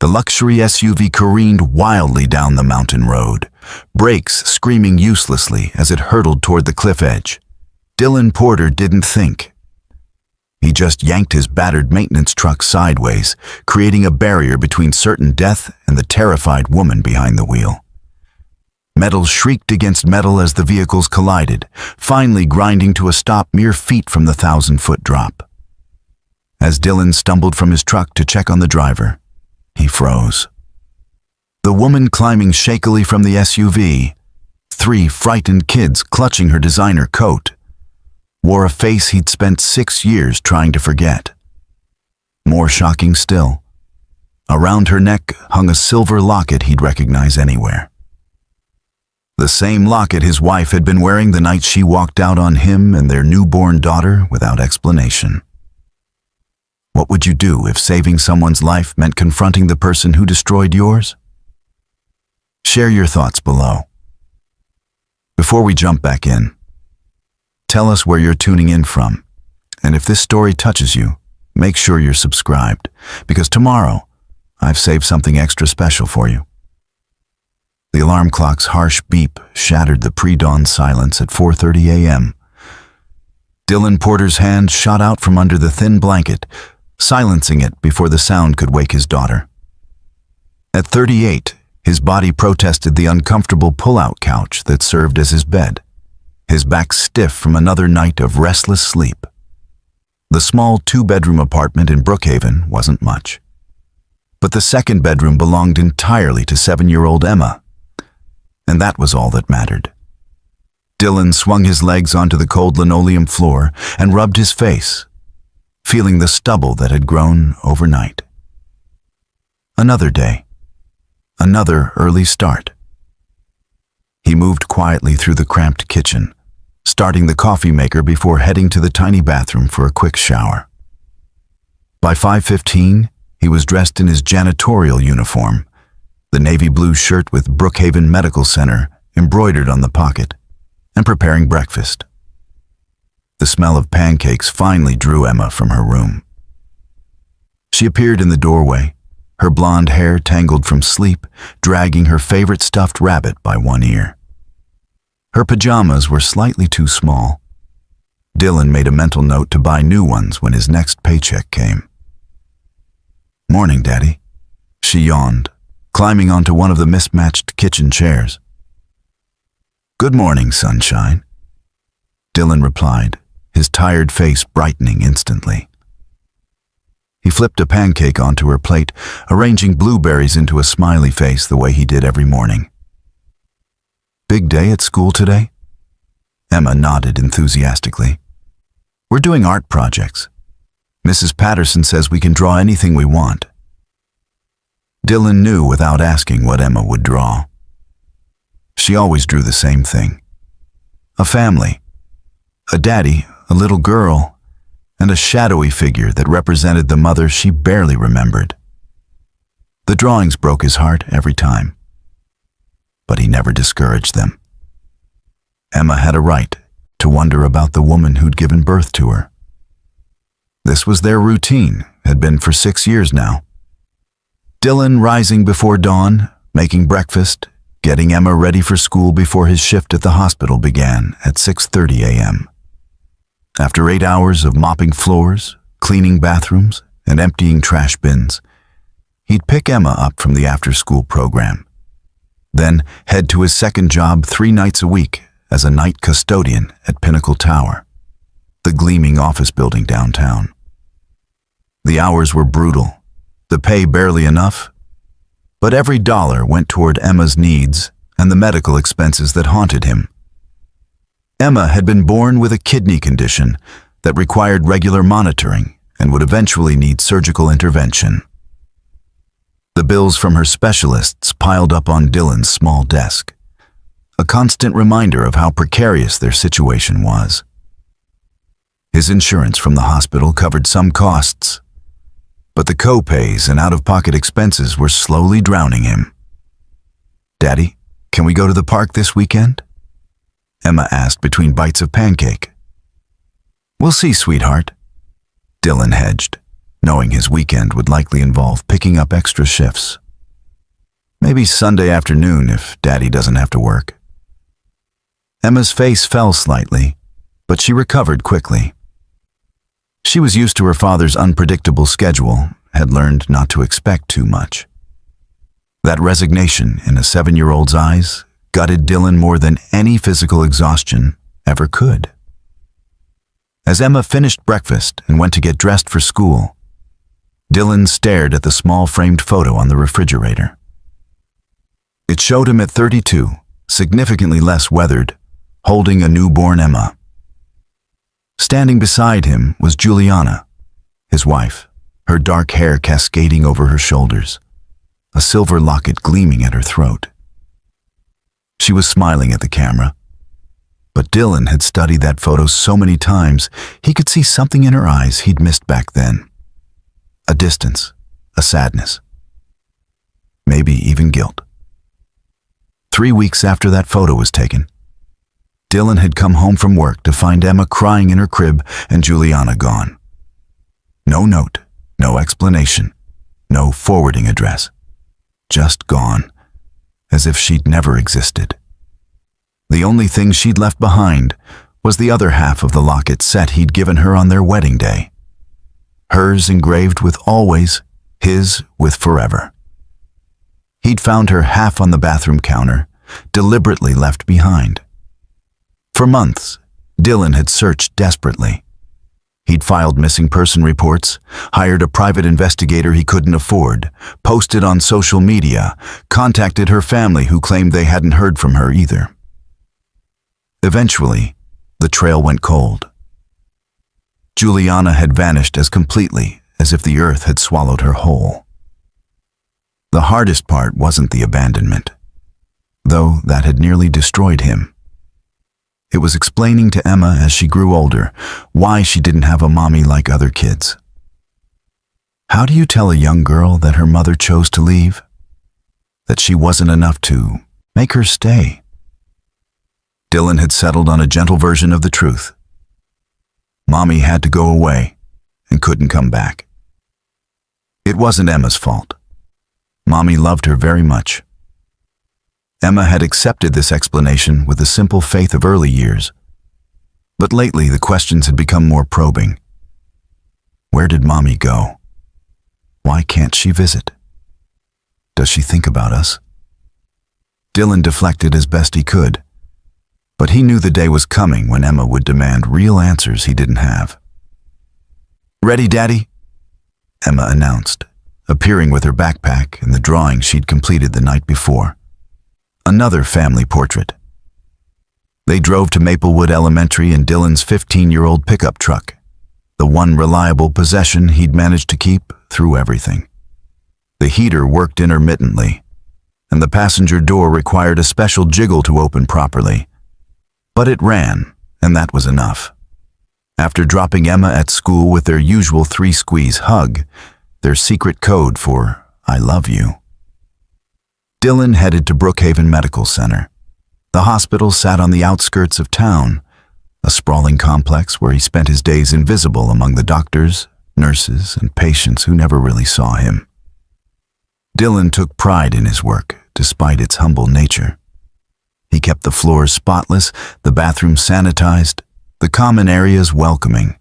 The luxury SUV careened wildly down the mountain road, brakes screaming uselessly as it hurtled toward the cliff edge. Dylan Porter didn't think. He just yanked his battered maintenance truck sideways, creating a barrier between certain death and the terrified woman behind the wheel. Metal shrieked against metal as the vehicles collided, finally grinding to a stop mere feet from the 1,000-foot drop. As Dylan stumbled from his truck to check on the driver, he froze. The woman climbing shakily from the SUV, 3 frightened kids clutching her designer coat, wore a face he'd spent 6 years trying to forget. More shocking still, around her neck hung a silver locket he'd recognize anywhere. The same locket his wife had been wearing the night she walked out on him and their newborn daughter without explanation. What would you do if saving someone's life meant confronting the person who destroyed yours? Share your thoughts below. Before we jump back in, tell us where you're tuning in from, and if this story touches you, make sure you're subscribed, because tomorrow I've saved something extra special for you. The alarm clock's harsh beep shattered the pre-dawn silence at 4:30 a.m. Dylan Porter's hand shot out from under the thin blanket, silencing it before the sound could wake his daughter. At 38, his body protested the uncomfortable pull-out couch that served as his bed, his back stiff from another night of restless sleep. The small 2-bedroom apartment in Brookhaven wasn't much, but the second bedroom belonged entirely to 7-year-old Emma, and that was all that mattered. Dylan swung his legs onto the cold linoleum floor and rubbed his face, feeling the stubble that had grown overnight. Another day, another early start. He moved quietly through the cramped kitchen, starting the coffee maker before heading to the tiny bathroom for a quick shower. By 5:15, he was dressed in his janitorial uniform, the navy blue shirt with Brookhaven Medical Center embroidered on the pocket, and preparing breakfast. The smell of pancakes finally drew Emma from her room. She appeared in the doorway, her blonde hair tangled from sleep, dragging her favorite stuffed rabbit by one ear. Her pajamas were slightly too small. Dylan made a mental note to buy new ones when his next paycheck came. "Morning, Daddy," she yawned, climbing onto one of the mismatched kitchen chairs. "Good morning, sunshine," Dylan replied, his tired face brightening instantly. He flipped a pancake onto her plate, arranging blueberries into a smiley face the way he did every morning. "Big day at school today?" Emma nodded enthusiastically. "We're doing art projects. Mrs. Patterson says we can draw anything we want." Dylan knew without asking what Emma would draw. She always drew the same thing. A family, a daddy, a little girl, and a shadowy figure that represented the mother she barely remembered. The drawings broke his heart every time, but he never discouraged them. Emma had a right to wonder about the woman who'd given birth to her. This was their routine, had been for 6 years now. Dylan rising before dawn, making breakfast, getting Emma ready for school before his shift at the hospital began at 6:30 a.m. After 8 hours of mopping floors, cleaning bathrooms, and emptying trash bins, he'd pick Emma up from the after-school program, then head to his second job 3 nights a week as a night custodian at Pinnacle Tower, the gleaming office building downtown. The hours were brutal, the pay barely enough, but every dollar went toward Emma's needs and the medical expenses that haunted him. Emma had been born with a kidney condition that required regular monitoring and would eventually need surgical intervention. The bills from her specialists piled up on Dylan's small desk, a constant reminder of how precarious their situation was. His insurance from the hospital covered some costs, but the co-pays and out-of-pocket expenses were slowly drowning him. "Daddy, can we go to the park this weekend?" Emma asked between bites of pancake. "We'll see, sweetheart," Dylan hedged, knowing his weekend would likely involve picking up extra shifts. Maybe Sunday afternoon if Daddy doesn't have to work. Emma's face fell slightly, but she recovered quickly. She was used to her father's unpredictable schedule, had learned not to expect too much. That resignation in a 7-year-old's eyes gutted Dylan more than any physical exhaustion ever could. As Emma finished breakfast and went to get dressed for school, Dylan stared at the small framed photo on the refrigerator. It showed him at 32, significantly less weathered, holding a newborn Emma. Standing beside him was Juliana, his wife, her dark hair cascading over her shoulders, a silver locket gleaming at her throat. She was smiling at the camera, but Dylan had studied that photo so many times he could see something in her eyes he'd missed back then. A distance, a sadness, maybe even guilt. 3 weeks after that photo was taken, Dylan had come home from work to find Emma crying in her crib and Juliana gone. No note, no explanation, no forwarding address. Just gone, as if she'd never existed. The only thing she'd left behind was the other half of the locket set he'd given her on their wedding day. Hers engraved with always, his with forever. He'd found her half on the bathroom counter, deliberately left behind. For months, Dylan had searched desperately. He'd filed missing person reports, hired a private investigator he couldn't afford, posted on social media, contacted her family who claimed they hadn't heard from her either. Eventually, the trail went cold. Juliana had vanished as completely as if the earth had swallowed her whole. The hardest part wasn't the abandonment, though that had nearly destroyed him. It was explaining to Emma as she grew older why she didn't have a mommy like other kids. How do you tell a young girl that her mother chose to leave? That she wasn't enough to make her stay? Dylan had settled on a gentle version of the truth. Mommy had to go away and couldn't come back. It wasn't Emma's fault. Mommy loved her very much. Emma had accepted this explanation with the simple faith of early years. But lately the questions had become more probing. Where did Mommy go? Why can't she visit? Does she think about us? Dylan deflected as best he could, but he knew the day was coming when Emma would demand real answers he didn't have. "Ready, Daddy?" Emma announced, appearing with her backpack and the drawing she'd completed the night before. Another family portrait. They drove to Maplewood Elementary in Dylan's 15-year-old pickup truck, the one reliable possession he'd managed to keep through everything. The heater worked intermittently, and the passenger door required a special jiggle to open properly. But it ran, and that was enough. After dropping Emma at school with their usual 3-squeeze hug, their secret code for "I love you," Dylan headed to Brookhaven Medical Center. The hospital sat on the outskirts of town, a sprawling complex where he spent his days invisible among the doctors, nurses, and patients who never really saw him. Dylan took pride in his work, despite its humble nature. He kept the floors spotless, the bathrooms sanitized, the common areas welcoming.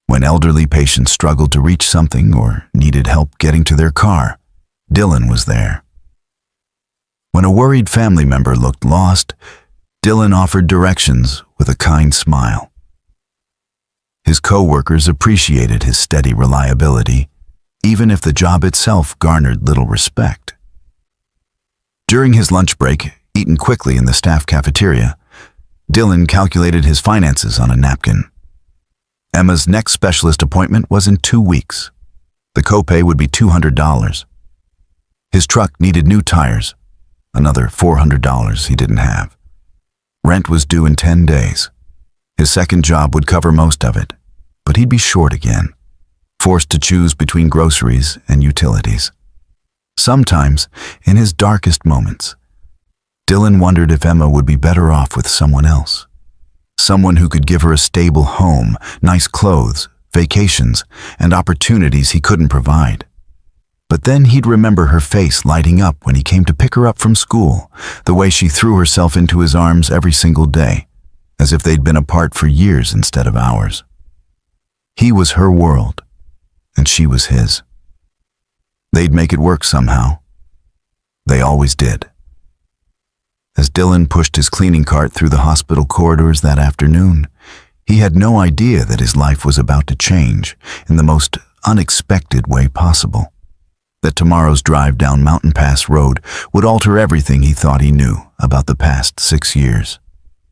When elderly patients struggled to reach something or needed help getting to their car, Dylan was there. When a worried family member looked lost, Dylan offered directions with a kind smile. His co-workers appreciated his steady reliability, even if the job itself garnered little respect. During his lunch break, eaten quickly in the staff cafeteria, Dylan calculated his finances on a napkin. Emma's next specialist appointment was in 2 weeks. The copay would be $200. His truck needed new tires, another $400 he didn't have. Rent was due in 10 days. His second job would cover most of it, but he'd be short again, forced to choose between groceries and utilities. Sometimes, in his darkest moments, Dylan wondered if Emma would be better off with someone else. Someone who could give her a stable home, nice clothes, vacations, and opportunities he couldn't provide. But then he'd remember her face lighting up when he came to pick her up from school, the way she threw herself into his arms every single day, as if they'd been apart for years instead of hours. He was her world, and she was his. They'd make it work somehow. They always did. As Dylan pushed his cleaning cart through the hospital corridors that afternoon, he had no idea that his life was about to change in the most unexpected way possible. That tomorrow's drive down Mountain Pass Road would alter everything he thought he knew about the past 6 years.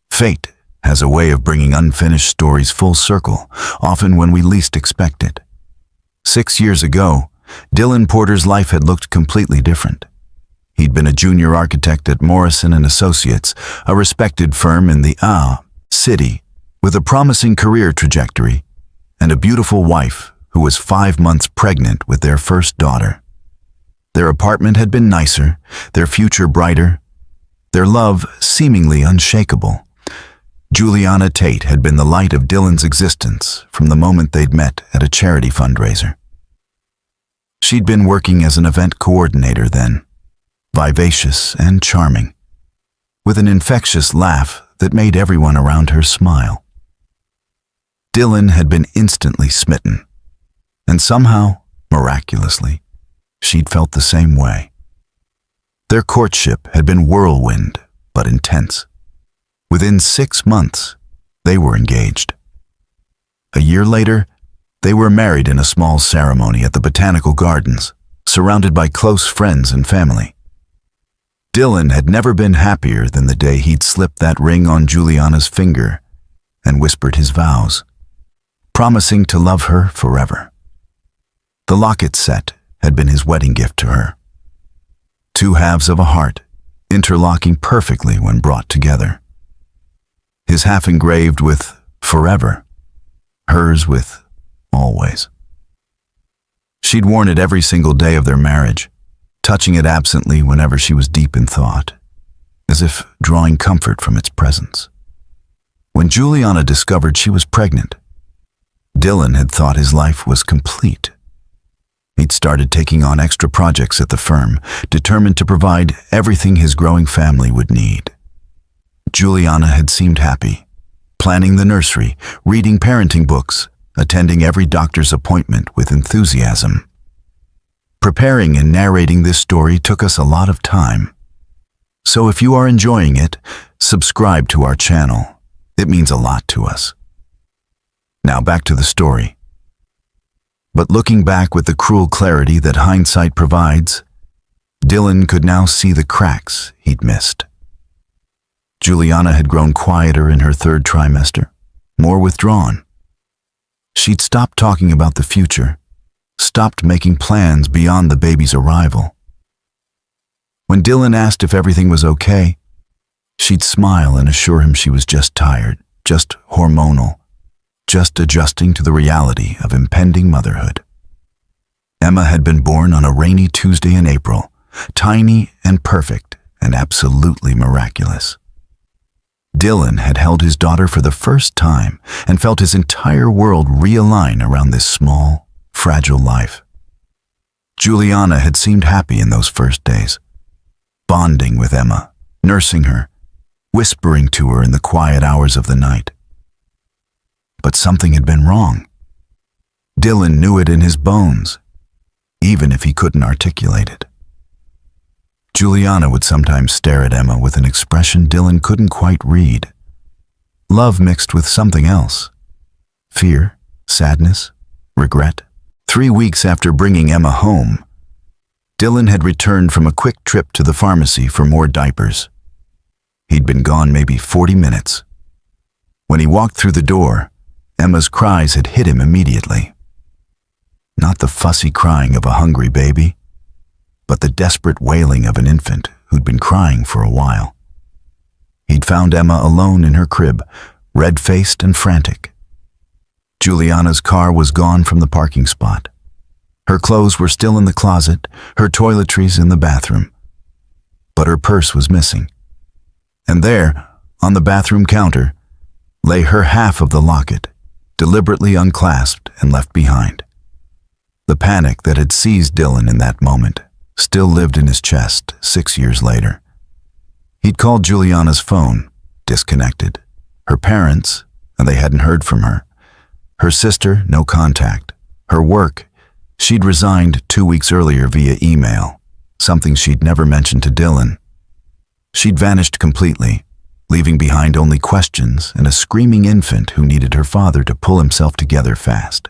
Fate has a way of bringing unfinished stories full circle, often when we least expect it. 6 years ago, Dylan Porter's life had looked completely different. He'd been a junior architect at Morrison & Associates, a respected firm in the city, with a promising career trajectory, and a beautiful wife who was 5 months pregnant with their first daughter. Their apartment had been nicer, their future brighter, their love seemingly unshakable. Juliana Tate had been the light of Dylan's existence from the moment they'd met at a charity fundraiser. She'd been working as an event coordinator then, vivacious and charming, with an infectious laugh that made everyone around her smile. Dylan had been instantly smitten, and somehow, miraculously, she'd felt the same way. Their courtship had been whirlwind, but intense. Within 6 months, they were engaged. A year later, they were married in a small ceremony at the Botanical Gardens, surrounded by close friends and family. Dylan had never been happier than the day he'd slipped that ring on Juliana's finger and whispered his vows, promising to love her forever. The locket set had been his wedding gift to her. 2 halves of a heart, interlocking perfectly when brought together. His half engraved with forever, hers with always. She'd worn it every single day of their marriage, touching it absently whenever she was deep in thought, as if drawing comfort from its presence. When Juliana discovered she was pregnant, Dylan had thought his life was complete. He'd started taking on extra projects at the firm, determined to provide everything his growing family would need. Juliana had seemed happy, planning the nursery, reading parenting books, attending every doctor's appointment with enthusiasm. Preparing and narrating this story took us a lot of time. So if you are enjoying it, subscribe to our channel. It means a lot to us. Now back to the story. But looking back with the cruel clarity that hindsight provides, Dylan could now see the cracks he'd missed. Juliana had grown quieter in her 3rd trimester, more withdrawn. She'd stopped talking about the future, stopped making plans beyond the baby's arrival. When Dylan asked if everything was okay, she'd smile and assure him she was just tired, just hormonal, just adjusting to the reality of impending motherhood. Emma had been born on a rainy Tuesday in April, tiny and perfect and absolutely miraculous. Dylan had held his daughter for the first time and felt his entire world realign around this small, fragile life. Juliana had seemed happy in those first days, bonding with Emma, nursing her, whispering to her in the quiet hours of the night. But something had been wrong. Dylan knew it in his bones, even if he couldn't articulate it. Juliana would sometimes stare at Emma with an expression Dylan couldn't quite read. Love mixed with something else. Fear, sadness, regret. 3 weeks after bringing Emma home, Dylan had returned from a quick trip to the pharmacy for more diapers. He'd been gone maybe 40 minutes. When he walked through the door, Emma's cries had hit him immediately. Not the fussy crying of a hungry baby, but the desperate wailing of an infant who'd been crying for a while. He'd found Emma alone in her crib, red-faced and frantic. Juliana's car was gone from the parking spot. Her clothes were still in the closet, her toiletries in the bathroom. But her purse was missing. And there, on the bathroom counter, lay her half of the locket, deliberately unclasped and left behind. The panic that had seized Dylan in that moment still lived in his chest 6 years later. He'd called Juliana's phone, disconnected. Her parents, and they hadn't heard from her. Her sister, no contact. Her work, she'd resigned 2 weeks earlier via email, something she'd never mentioned to Dylan. She'd vanished completely, leaving behind only questions and a screaming infant who needed her father to pull himself together fast.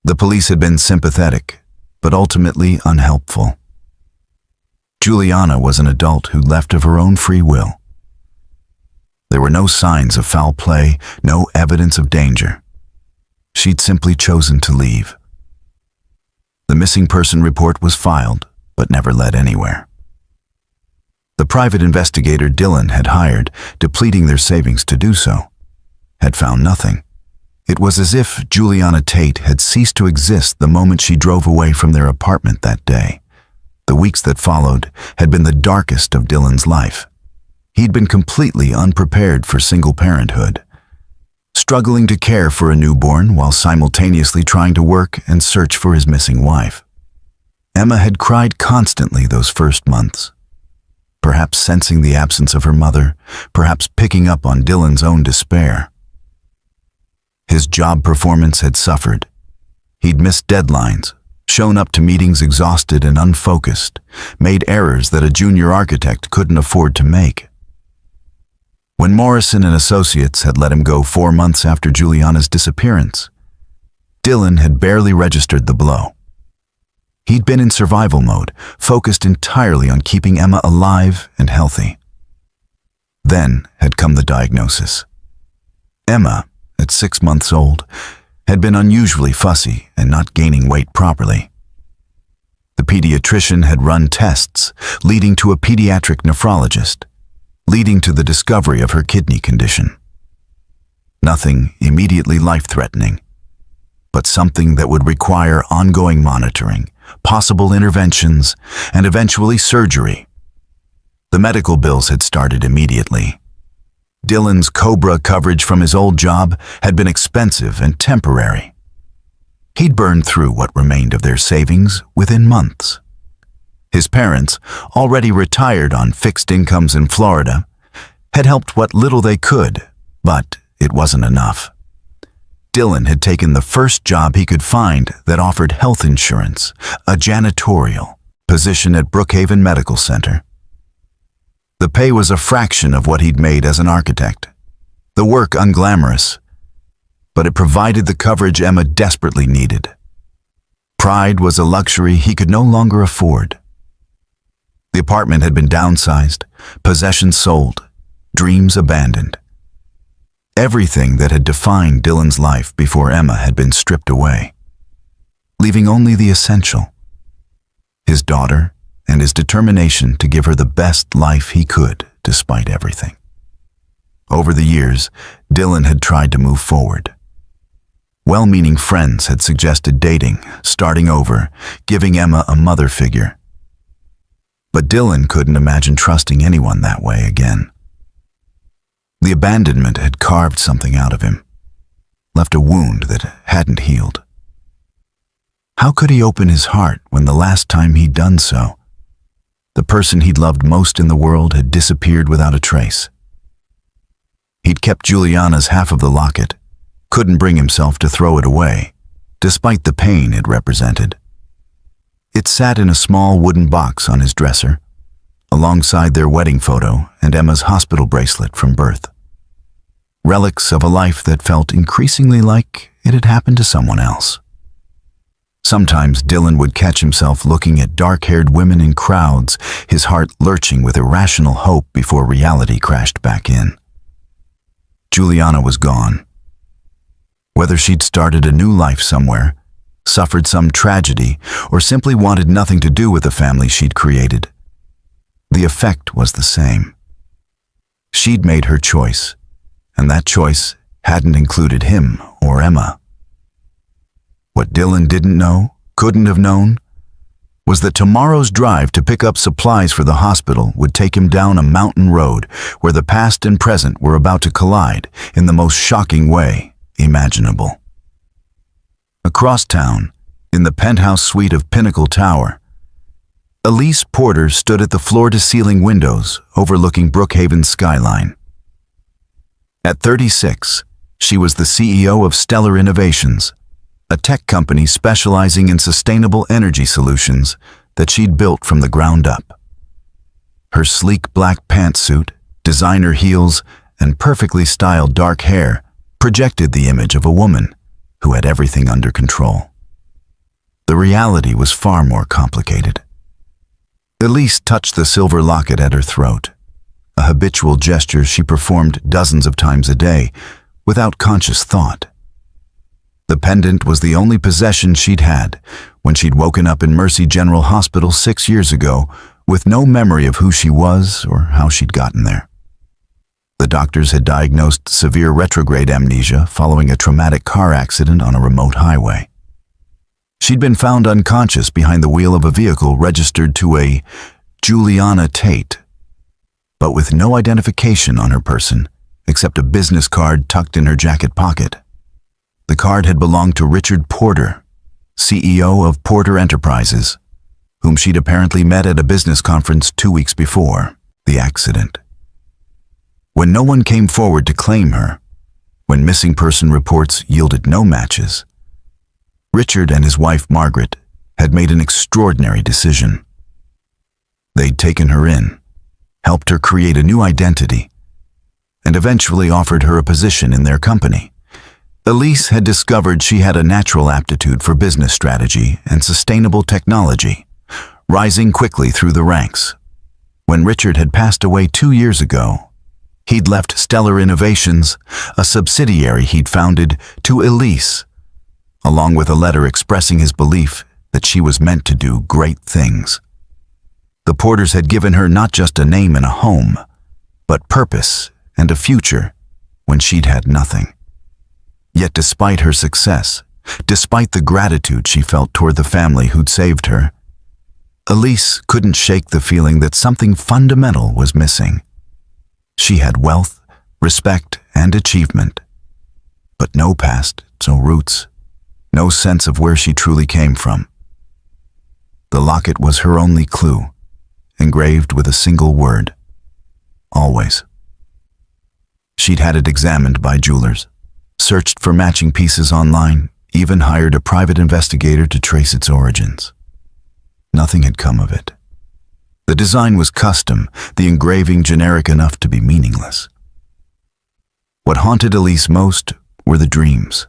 The police had been sympathetic, but ultimately unhelpful. Juliana was an adult who left of her own free will. There were no signs of foul play, no evidence of danger. She'd simply chosen to leave. The missing person report was filed, but never led anywhere. The private investigator Dylan had hired, depleting their savings to do so, had found nothing. It was as if Juliana Tate had ceased to exist the moment she drove away from their apartment that day. The weeks that followed had been the darkest of Dylan's life. He'd been completely unprepared for single parenthood, struggling to care for a newborn while simultaneously trying to work and search for his missing wife. Emma had cried constantly those first months, perhaps sensing the absence of her mother, perhaps picking up on Dylan's own despair. His job performance had suffered. He'd missed deadlines, shown up to meetings exhausted and unfocused, made errors that a junior architect couldn't afford to make. When Morrison and Associates had let him go 4 months after Juliana's disappearance, Dylan had barely registered the blow. He'd been in survival mode, focused entirely on keeping Emma alive and healthy. Then had come the diagnosis. Emma, at 6 months old, had been unusually fussy and not gaining weight properly. The pediatrician had run tests, leading to a pediatric nephrologist, leading to the discovery of her kidney condition. Nothing immediately life-threatening, but something that would require ongoing monitoring, possible interventions, and eventually surgery. The medical bills had started immediately. Dylan's COBRA coverage from his old job had been expensive and temporary. He'd burned through what remained of their savings within months. His parents, already retired on fixed incomes in Florida, had helped what little they could, but it wasn't enough. Dylan had taken the first job he could find that offered health insurance, a janitorial position at Brookhaven Medical Center. The pay was a fraction of what he'd made as an architect. The work unglamorous, but it provided the coverage Emma desperately needed. Pride was a luxury he could no longer afford. The apartment had been downsized, possessions sold, dreams abandoned. Everything that had defined Dylan's life before Emma had been stripped away, leaving only the essential: his daughter and his determination to give her the best life he could despite everything. Over the years, Dylan had tried to move forward. Well-meaning friends had suggested dating, starting over, giving Emma a mother figure. But Dylan couldn't imagine trusting anyone that way again. The abandonment had carved something out of him, left a wound that hadn't healed. How could he open his heart when the last time he'd done so, the person he'd loved most in the world had disappeared without a trace? He'd kept Juliana's half of the locket, couldn't bring himself to throw it away, despite the pain it represented. It sat in a small wooden box on his dresser, alongside their wedding photo and Emma's hospital bracelet from birth. Relics of a life that felt increasingly like it had happened to someone else. Sometimes Dylan would catch himself looking at dark-haired women in crowds, his heart lurching with irrational hope before reality crashed back in. Juliana was gone. Whether she'd started a new life somewhere, suffered some tragedy, or simply wanted nothing to do with the family she'd created, the effect was the same. She'd made her choice, and that choice hadn't included him or Emma. What Dylan didn't know, couldn't have known, was that tomorrow's drive to pick up supplies for the hospital would take him down a mountain road where the past and present were about to collide in the most shocking way imaginable. Across town, in the penthouse suite of Pinnacle Tower, Elise Porter stood at the floor-to-ceiling windows overlooking Brookhaven's skyline. At 36, she was the CEO of Stellar Innovations, a tech company specializing in sustainable energy solutions that she'd built from the ground up. Her sleek black pantsuit, designer heels, and perfectly styled dark hair projected the image of a woman who had everything under control. The reality was far more complicated. Elise touched the silver locket at her throat, a habitual gesture she performed dozens of times a day without conscious thought. The pendant was the only possession she'd had when she'd woken up in Mercy General Hospital 6 years ago with no memory of who she was or how she'd gotten there. The doctors had diagnosed severe retrograde amnesia following a traumatic car accident on a remote highway. She'd been found unconscious behind the wheel of a vehicle registered to a Juliana Tate, but with no identification on her person except a business card tucked in her jacket pocket. The card had belonged to Richard Porter, CEO of Porter Enterprises, whom she'd apparently met at a business conference 2 weeks before the accident. When no one came forward to claim her, when missing person reports yielded no matches, Richard and his wife Margaret had made an extraordinary decision. They'd taken her in, helped her create a new identity, and eventually offered her a position in their company. Elise had discovered she had a natural aptitude for business strategy and sustainable technology, rising quickly through the ranks. When Richard had passed away 2 years ago, he'd left Stellar Innovations, a subsidiary he'd founded, to Elise, along with a letter expressing his belief that she was meant to do great things. The Porters had given her not just a name and a home, but purpose and a future when she'd had nothing. Yet despite her success, despite the gratitude she felt toward the family who'd saved her, Elise couldn't shake the feeling that something fundamental was missing. She had wealth, respect, and achievement, but no past, no roots, no sense of where she truly came from. The locket was her only clue, engraved with a single word: always. She'd had it examined by jewelers, searched for matching pieces online, even hired a private investigator to trace its origins. Nothing had come of it. The design was custom, the engraving generic enough to be meaningless. What haunted Elise most were the dreams.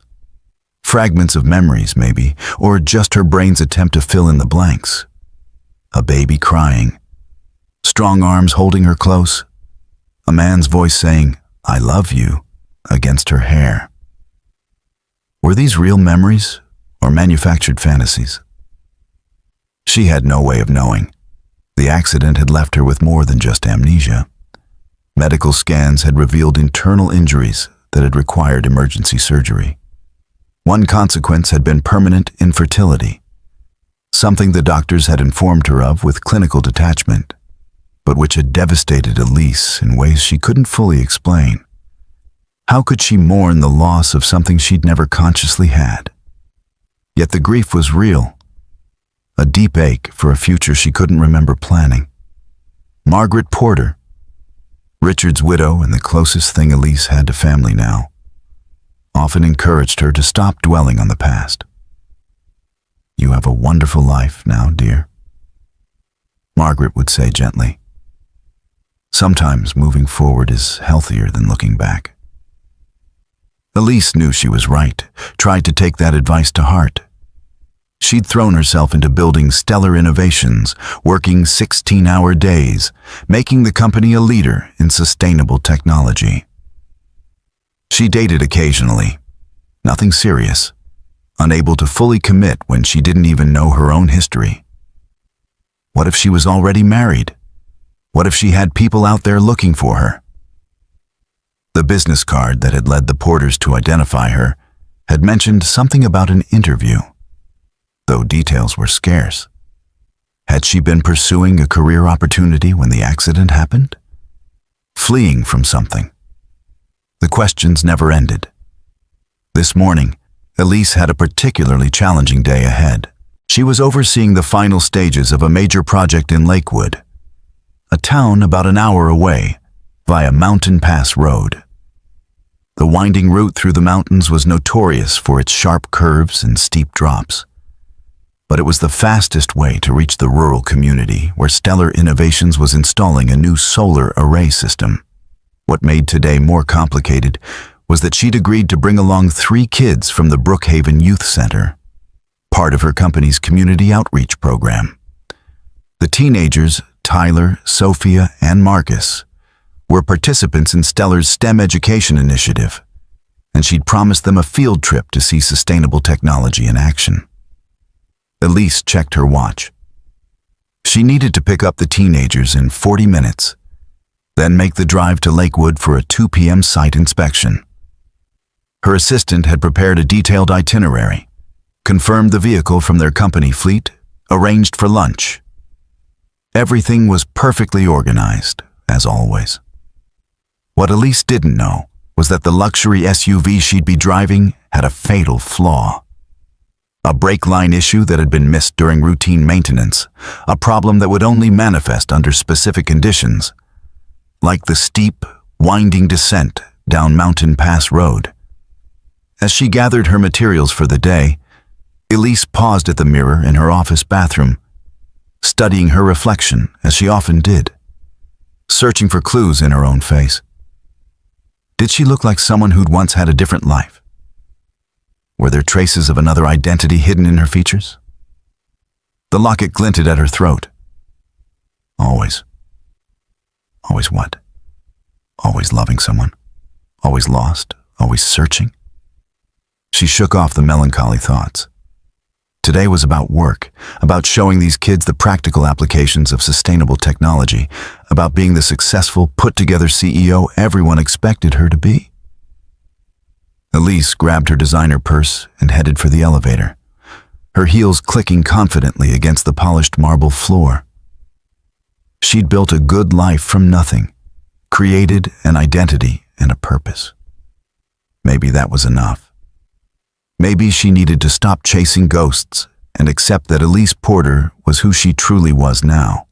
Fragments of memories, maybe, or just her brain's attempt to fill in the blanks. A baby crying, strong arms holding her close, a man's voice saying, "I love you," against her hair. Were these real memories or manufactured fantasies? She had no way of knowing. The accident had left her with more than just amnesia. Medical scans had revealed internal injuries that had required emergency surgery. One consequence had been permanent infertility, something the doctors had informed her of with clinical detachment, but which had devastated Elise in ways she couldn't fully explain. How could she mourn the loss of something she'd never consciously had? Yet the grief was real, a deep ache for a future she couldn't remember planning. Margaret Porter, Richard's widow and the closest thing Elise had to family now, often encouraged her to stop dwelling on the past. "You have a wonderful life now, dear," Margaret would say gently. "Sometimes moving forward is healthier than looking back." Elise knew she was right, tried to take that advice to heart. She'd thrown herself into building Stellar Innovations, working 16-hour days, making the company a leader in sustainable technology. She dated occasionally, nothing serious, unable to fully commit when she didn't even know her own history. What if she was already married? What if she had people out there looking for her? The business card that had led the Porters to identify her had mentioned something about an interview, though details were scarce. Had she been pursuing a career opportunity when the accident happened? Fleeing from something? The questions never ended. This morning, Elise had a particularly challenging day ahead. She was overseeing the final stages of a major project in Lakewood, a town about an hour away, via Mountain Pass Road. The winding route through the mountains was notorious for its sharp curves and steep drops. But it was the fastest way to reach the rural community where Stellar Innovations was installing a new solar array system. What made today more complicated was that she'd agreed to bring along 3 kids from the Brookhaven Youth Center, part of her company's community outreach program. The teenagers, Tyler, Sophia, and Marcus, were participants in Stellar's STEM education initiative, and she'd promised them a field trip to see sustainable technology in action. Elise checked her watch. She needed to pick up the teenagers in 40 minutes, then make the drive to Lakewood for a 2 p.m. site inspection. Her assistant had prepared a detailed itinerary, confirmed the vehicle from their company fleet, arranged for lunch. Everything was perfectly organized, as always. What Elise didn't know was that the luxury SUV she'd be driving had a fatal flaw. A brake line issue that had been missed during routine maintenance, a problem that would only manifest under specific conditions, like the steep, winding descent down Mountain Pass Road. As she gathered her materials for the day, Elise paused at the mirror in her office bathroom, studying her reflection as she often did, searching for clues in her own face. Did she look like someone who'd once had a different life? Were there traces of another identity hidden in her features? The locket glinted at her throat. Always. Always what? Always loving someone? Always lost? Always searching? She shook off the melancholy thoughts. Today was about work, about showing these kids the practical applications of sustainable technology, about being the successful, put-together CEO everyone expected her to be. Elise grabbed her designer purse and headed for the elevator, her heels clicking confidently against the polished marble floor. She'd built a good life from nothing, created an identity and a purpose. Maybe that was enough. Maybe she needed to stop chasing ghosts and accept that Elise Porter was who she truly was now.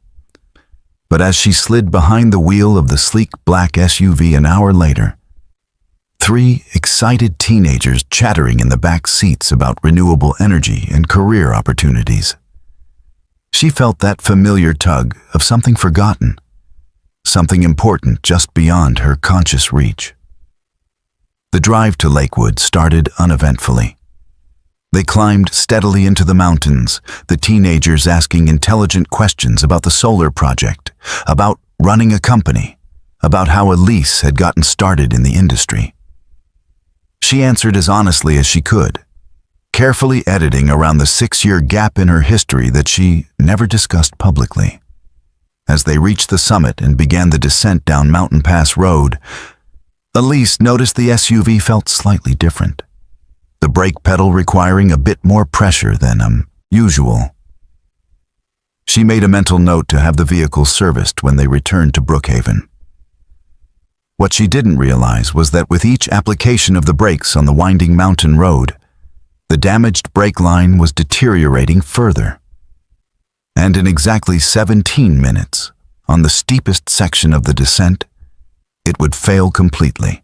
But as she slid behind the wheel of the sleek black SUV an hour later, 3 excited teenagers chattering in the back seats about renewable energy and career opportunities. She felt that familiar tug of something forgotten, something important just beyond her conscious reach. The drive to Lakewood started uneventfully. They climbed steadily into the mountains, the teenagers asking intelligent questions about the solar project, about running a company, about how Elise had gotten started in the industry. She answered as honestly as she could, carefully editing around the 6-year gap in her history that she never discussed publicly. As they reached the summit and began the descent down Mountain Pass Road, Elise noticed the SUV felt slightly different, the brake pedal requiring a bit more pressure than usual. She made a mental note to have the vehicle serviced when they returned to Brookhaven. What she didn't realize was that with each application of the brakes on the winding mountain road, the damaged brake line was deteriorating further. And in exactly 17 minutes, on the steepest section of the descent, it would fail completely,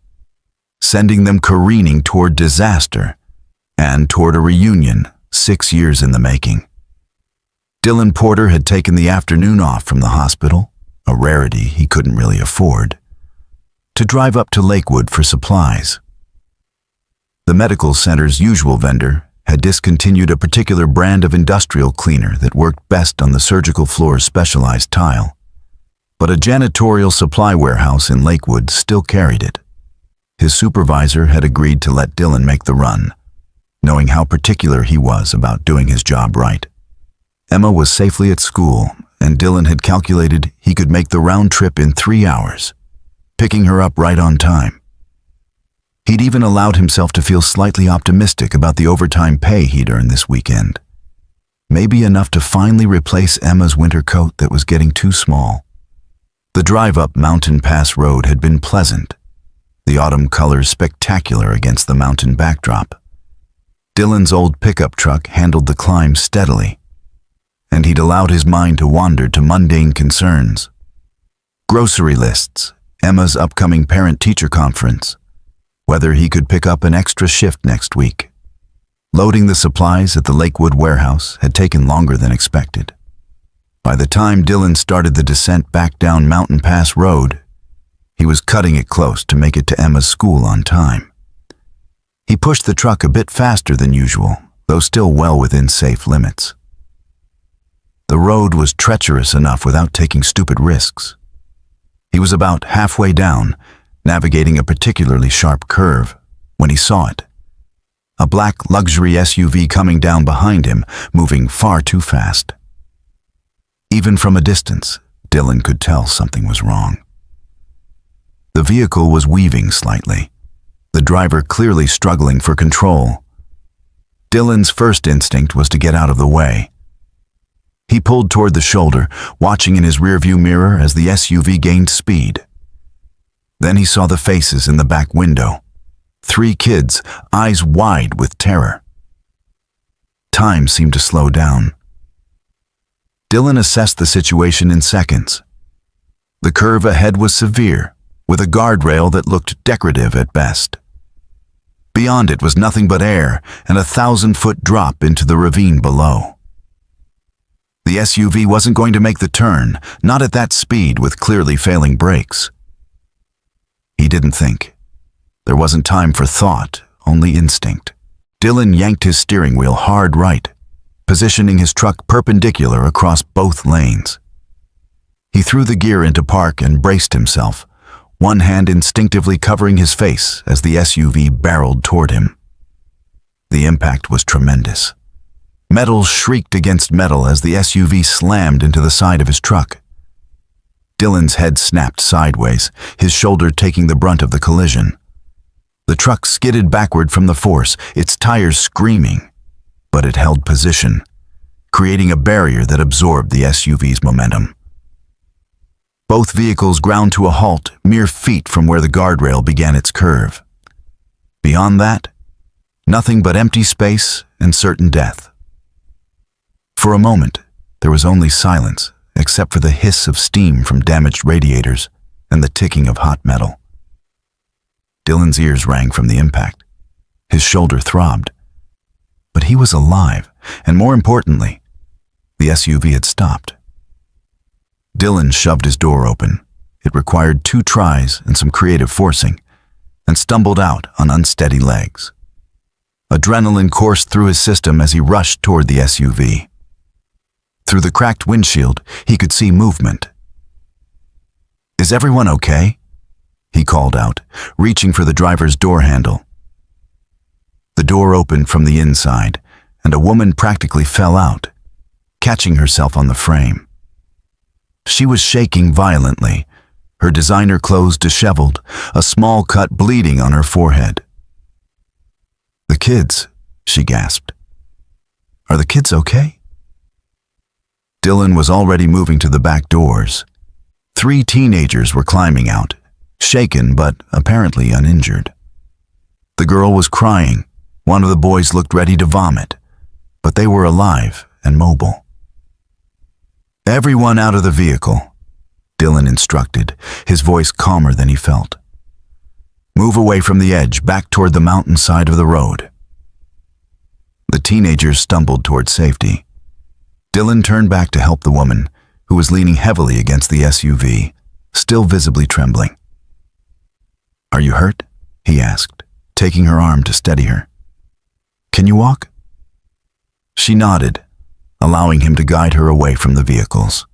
sending them careening toward disaster and toward a reunion 6 years in the making. Dylan Porter had taken the afternoon off from the hospital, a rarity he couldn't really afford, to drive up to Lakewood for supplies. The medical center's usual vendor had discontinued a particular brand of industrial cleaner that worked best on the surgical floor's specialized tile, but a janitorial supply warehouse in Lakewood still carried it. His supervisor had agreed to let Dylan make the run, knowing how particular he was about doing his job right. Emma was safely at school, and Dylan had calculated he could make the round trip in 3 hours, picking her up right on time. He'd even allowed himself to feel slightly optimistic about the overtime pay he'd earned this weekend. Maybe enough to finally replace Emma's winter coat that was getting too small. The drive up Mountain Pass Road had been pleasant, the autumn colors spectacular against the mountain backdrop. Dylan's old pickup truck handled the climb steadily, and he'd allowed his mind to wander to mundane concerns. Grocery lists, Emma's upcoming parent-teacher conference, whether he could pick up an extra shift next week. Loading the supplies at the Lakewood warehouse had taken longer than expected. By the time Dylan started the descent back down Mountain Pass Road, he was cutting it close to make it to Emma's school on time. He pushed the truck a bit faster than usual, though still well within safe limits. The road was treacherous enough without taking stupid risks. He was about halfway down, navigating a particularly sharp curve, when he saw it. A black luxury SUV coming down behind him, moving far too fast. Even from a distance, Dylan could tell something was wrong. The vehicle was weaving slightly, the driver clearly struggling for control. Dylan's first instinct was to get out of the way. He pulled toward the shoulder, watching in his rearview mirror as the SUV gained speed. Then he saw the faces in the back window. 3 kids, eyes wide with terror. Time seemed to slow down. Dylan assessed the situation in seconds. The curve ahead was severe, with a guardrail that looked decorative at best. Beyond it was nothing but air and a 1,000-foot drop into the ravine below. The SUV wasn't going to make the turn, not at that speed with clearly failing brakes. He didn't think. There wasn't time for thought, only instinct. Dylan yanked his steering wheel hard right, positioning his truck perpendicular across both lanes. He threw the gear into park and braced himself, one hand instinctively covering his face as the SUV barreled toward him. The impact was tremendous. Metal shrieked against metal as the SUV slammed into the side of his truck. Dylan's head snapped sideways, his shoulder taking the brunt of the collision. The truck skidded backward from the force, its tires screaming, but it held position, creating a barrier that absorbed the SUV's momentum. Both vehicles ground to a halt mere feet from where the guardrail began its curve. Beyond that, nothing but empty space and certain death. For a moment, there was only silence, except for the hiss of steam from damaged radiators and the ticking of hot metal. Dylan's ears rang from the impact. His shoulder throbbed. But he was alive, and more importantly, the SUV had stopped. Dylan shoved his door open. It required 2 tries and some creative forcing, and stumbled out on unsteady legs. Adrenaline coursed through his system as he rushed toward the SUV. Through the cracked windshield, he could see movement. "Is everyone okay?" he called out, reaching for the driver's door handle. The door opened from the inside, and a woman practically fell out, catching herself on the frame. She was shaking violently, her designer clothes disheveled, a small cut bleeding on her forehead. "The kids," she gasped. "Are the kids okay?" Dylan was already moving to the back doors. 3 teenagers were climbing out, shaken but apparently uninjured. The girl was crying. One of the boys looked ready to vomit, but they were alive and mobile. "Everyone out of the vehicle," Dylan instructed, his voice calmer than he felt. "Move away from the edge, back toward the mountain side of the road." The teenagers stumbled toward safety. Dylan turned back to help the woman, who was leaning heavily against the SUV, still visibly trembling. "Are you hurt?" he asked, taking her arm to steady her. "Can you walk?" She nodded, allowing him to guide her away from the vehicles.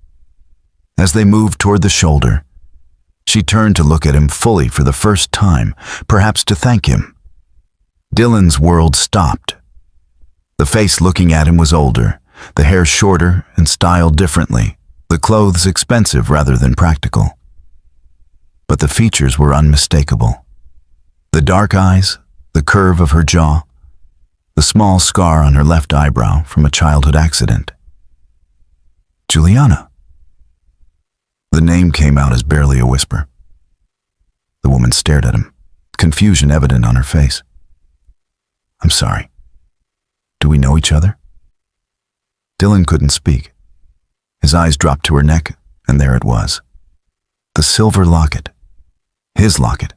As they moved toward the shoulder, she turned to look at him fully for the first time, perhaps to thank him. Dylan's world stopped. The face looking at him was older, the hair shorter and styled differently, the clothes expensive rather than practical. But the features were unmistakable. The dark eyes, the curve of her jaw, the small scar on her left eyebrow from a childhood accident. "Juliana." The name came out as barely a whisper. The woman stared at him, confusion evident on her face. "I'm sorry. Do we know each other?" Dylan couldn't speak. His eyes dropped to her neck, and there it was. The silver locket. His locket.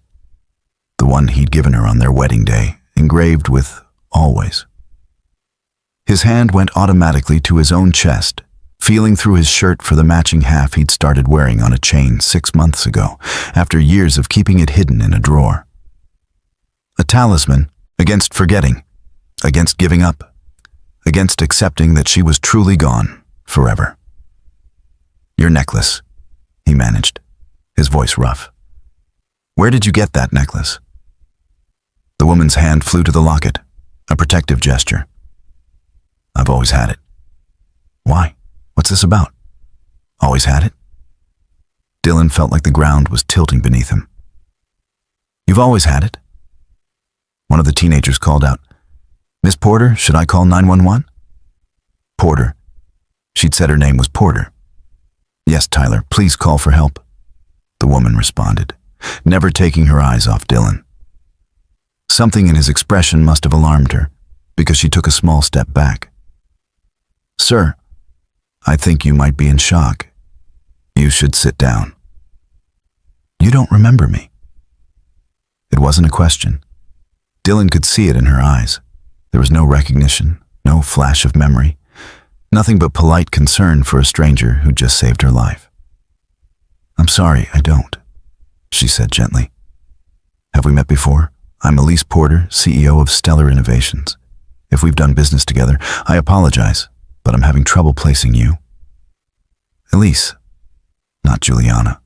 The one he'd given her on their wedding day, engraved with "always." His hand went automatically to his own chest, feeling through his shirt for the matching half he'd started wearing on a chain 6 months ago, after years of keeping it hidden in a drawer. A talisman against forgetting, against giving up, against accepting that she was truly gone forever. "Your necklace," he managed, his voice rough. "Where did you get that necklace?" The woman's hand flew to the locket, a protective gesture. "I've always had it." "Why? What's this about?" "Always had it?" Dylan felt like the ground was tilting beneath him. "You've always had it?" One of the teenagers called out, "Miss Porter, should I call 911? "Porter." She'd said her name was Porter. "Yes, Tyler, please call for help," the woman responded, never taking her eyes off Dylan. Something in his expression must have alarmed her, because she took a small step back. "Sir, I think you might be in shock. You should sit down." "You don't remember me." It wasn't a question. Dylan could see it in her eyes. There was no recognition, no flash of memory, nothing but polite concern for a stranger who just saved her life. "I'm sorry, I don't," she said gently. "Have we met before? I'm Elise Porter, CEO of Stellar Innovations. If we've done business together, I apologize, but I'm having trouble placing you." Elise, not Juliana.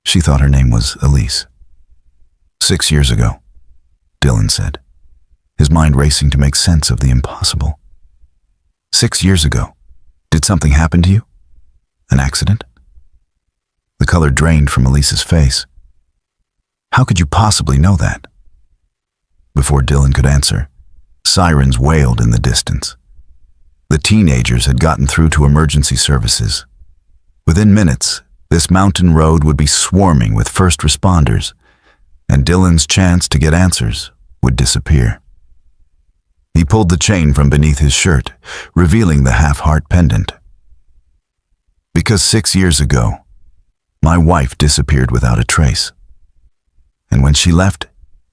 She thought her name was Elise. 6 years ago, Dylan said, his mind racing to make sense of the impossible. 6 years ago, did something happen to you? An accident? The color drained from Elise's face. How could you possibly know that? Before Dylan could answer, sirens wailed in the distance. The teenagers had gotten through to emergency services. Within minutes, this mountain road would be swarming with first responders, and Dylan's chance to get answers would disappear. He pulled the chain from beneath his shirt, revealing the half-heart pendant. "Because 6 years ago, my wife disappeared without a trace. And when she left,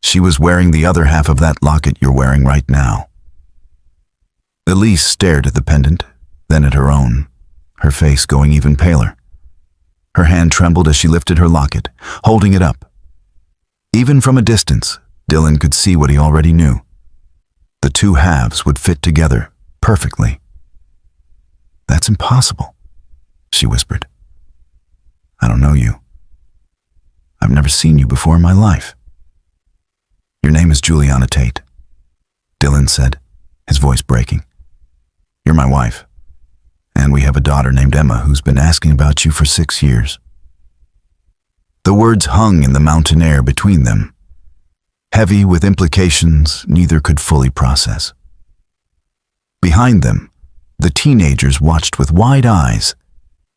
she was wearing the other half of that locket you're wearing right now." Elise stared at the pendant, then at her own, her face going even paler. Her hand trembled as she lifted her locket, holding it up. Even from a distance, Dylan could see what he already knew. The two halves would fit together perfectly. "That's impossible," she whispered. "I don't know you. I've never seen you before in my life." "Your name is Juliana Tate," Dylan said, his voice breaking. "You're my wife, and we have a daughter named Emma who's been asking about you for 6 years." The words hung in the mountain air between them, heavy with implications neither could fully process. Behind them, the teenagers watched with wide eyes,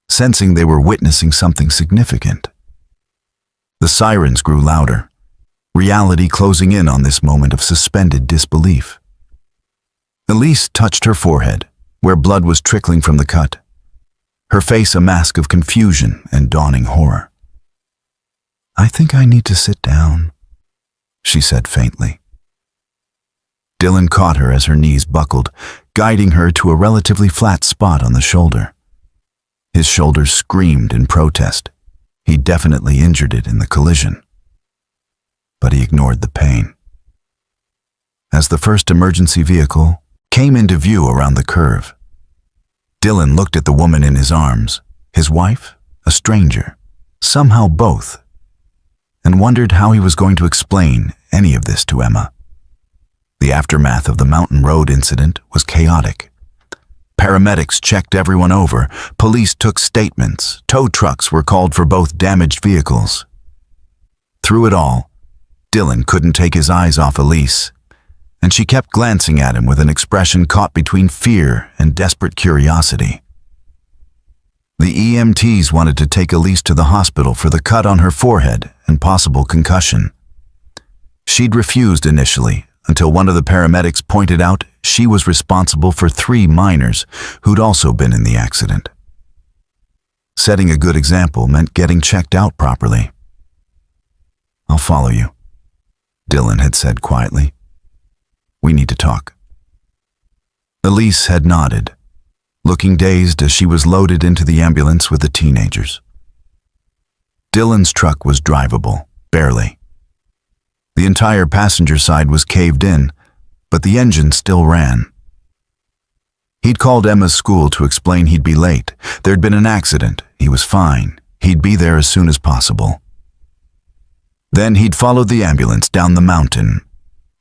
sensing they were witnessing something significant. The sirens grew louder, reality closing in on this moment of suspended disbelief. Elise touched her forehead, where blood was trickling from the cut, her face a mask of confusion and dawning horror. "I think I need to sit down," she said faintly. Dylan caught her as her knees buckled, guiding her to a relatively flat spot on the shoulder. His shoulders screamed in protest. He definitely injured it in the collision. But he ignored the pain. As the first emergency vehicle came into view around the curve, Dylan looked at the woman in his arms, his wife, a stranger, somehow both, and wondered how he was going to explain any of this to Emma. The aftermath of the Mountain Road incident was chaotic. Paramedics checked everyone over, police took statements, tow trucks were called for both damaged vehicles. Through it all, Dylan couldn't take his eyes off Elise, and she kept glancing at him with an expression caught between fear and desperate curiosity. The EMTs wanted to take Elise to the hospital for the cut on her forehead and possible concussion. She'd refused initially, until one of the paramedics pointed out she was responsible for 3 minors who'd also been in the accident. Setting a good example meant getting checked out properly. "I'll follow you," Dylan had said quietly. "We need to talk." Elise had nodded, looking dazed as she was loaded into the ambulance with the teenagers. Dylan's truck was drivable, barely. The entire passenger side was caved in, but the engine still ran. He'd called Emma's school to explain he'd be late. There'd been an accident. He was fine. He'd be there as soon as possible. Then he'd followed the ambulance down the mountain,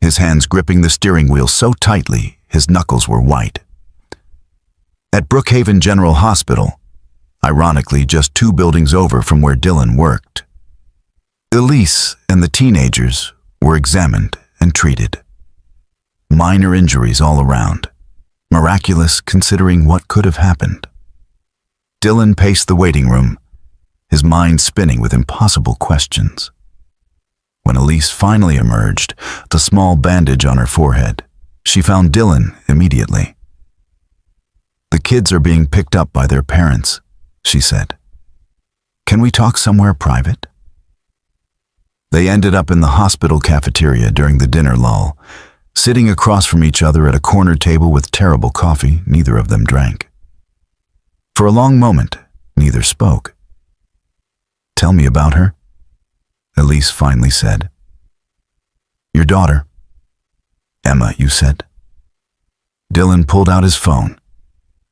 his hands gripping the steering wheel so tightly his knuckles were white. At Brookhaven General Hospital, ironically just 2 buildings over from where Dylan worked, Elise and the teenagers were examined and treated. Minor injuries all around, miraculous considering what could have happened. Dylan paced the waiting room, his mind spinning with impossible questions. When Elise finally emerged, the small bandage on her forehead, she found Dylan immediately. "The kids are being picked up by their parents," she said. "Can we talk somewhere private?" They ended up in the hospital cafeteria during the dinner lull, sitting across from each other at a corner table with terrible coffee neither of them drank. For a long moment, neither spoke. "Tell me about her," Elise finally said. "Your daughter." "Emma, you said." Dylan pulled out his phone,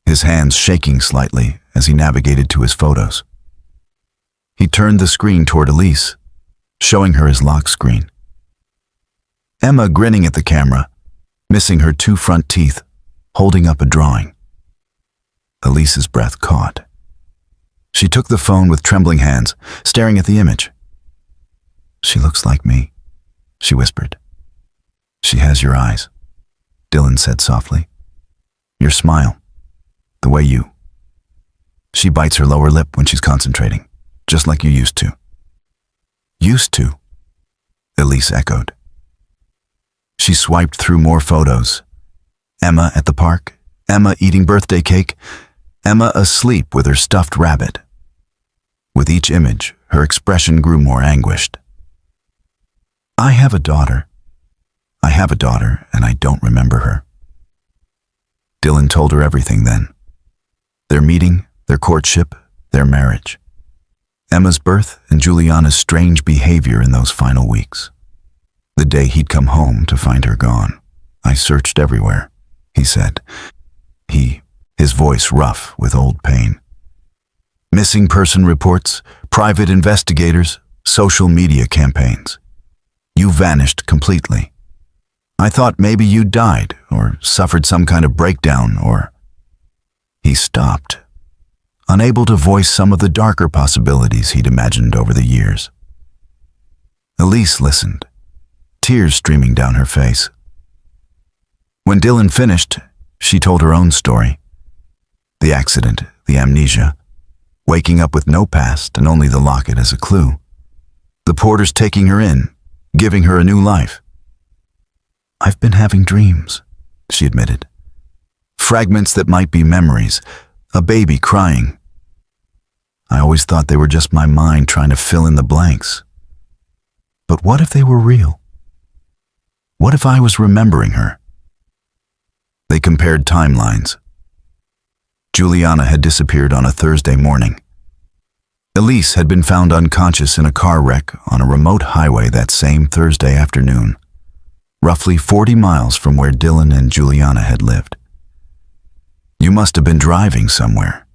his hands shaking slightly as he navigated to his photos. He turned the screen toward Elise, showing her his lock screen. Emma grinning at the camera, missing her 2 front teeth, holding up a drawing. Elise's breath caught. She took the phone with trembling hands, staring at the image. "She looks like me," she whispered. "She has your eyes," Dylan said softly. "Your smile, the way you..." "She bites her lower lip when she's concentrating, just like you used to." "Used to?" Elise echoed. She swiped through more photos. Emma at the park, Emma eating birthday cake, Emma asleep with her stuffed rabbit. With each image, her expression grew more anguished. "I have a daughter. I have a daughter, and I don't remember her." Dylan told her everything then. Their meeting, their courtship, their marriage. Emma's birth and Juliana's strange behavior in those final weeks. The day he'd come home to find her gone. "I searched everywhere," he said. His voice rough with old pain. Missing person reports, private investigators, social media campaigns. You vanished completely. I thought maybe you died or suffered some kind of breakdown or... He stopped, unable to voice some of the darker possibilities he'd imagined over the years. Elise listened, tears streaming down her face. When Dylan finished, she told her own story. The accident, the amnesia, waking up with no past and only the locket as a clue. The porters taking her in, giving her a new life. "I've been having dreams," she admitted. Fragments that might be memories, a baby crying. I always thought they were just my mind trying to fill in the blanks. But what if they were real? What if I was remembering her? They compared timelines. Juliana had disappeared on a Thursday morning. Elise had been found unconscious in a car wreck on a remote highway that same Thursday afternoon, roughly 40 miles from where Dylan and Juliana had lived. "You must have been driving somewhere,"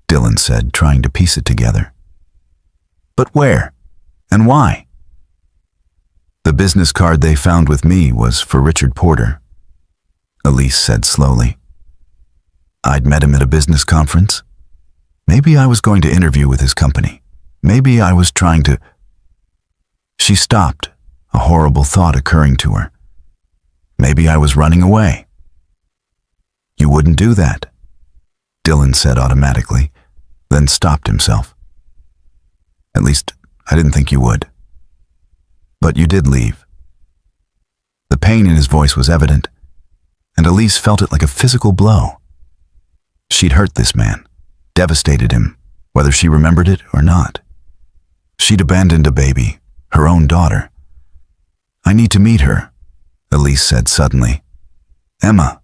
Dylan said, trying to piece it together. "But where? And why?" "The business card they found with me was for Richard Porter," Elise said slowly. "I'd met him at a business conference. Maybe I was going to interview with his company. Maybe I was trying to..." She stopped, a horrible thought occurring to her. Maybe I was running away. "You wouldn't do that," Dylan said automatically, then stopped himself. "At least, I didn't think you would. But you did leave. The pain in his voice was evident, and Elise felt it like a physical blow. She'd hurt this man, devastated him, whether she remembered it or not. She'd abandoned a baby, her own daughter. "I need to meet her," Elise said suddenly. "Emma,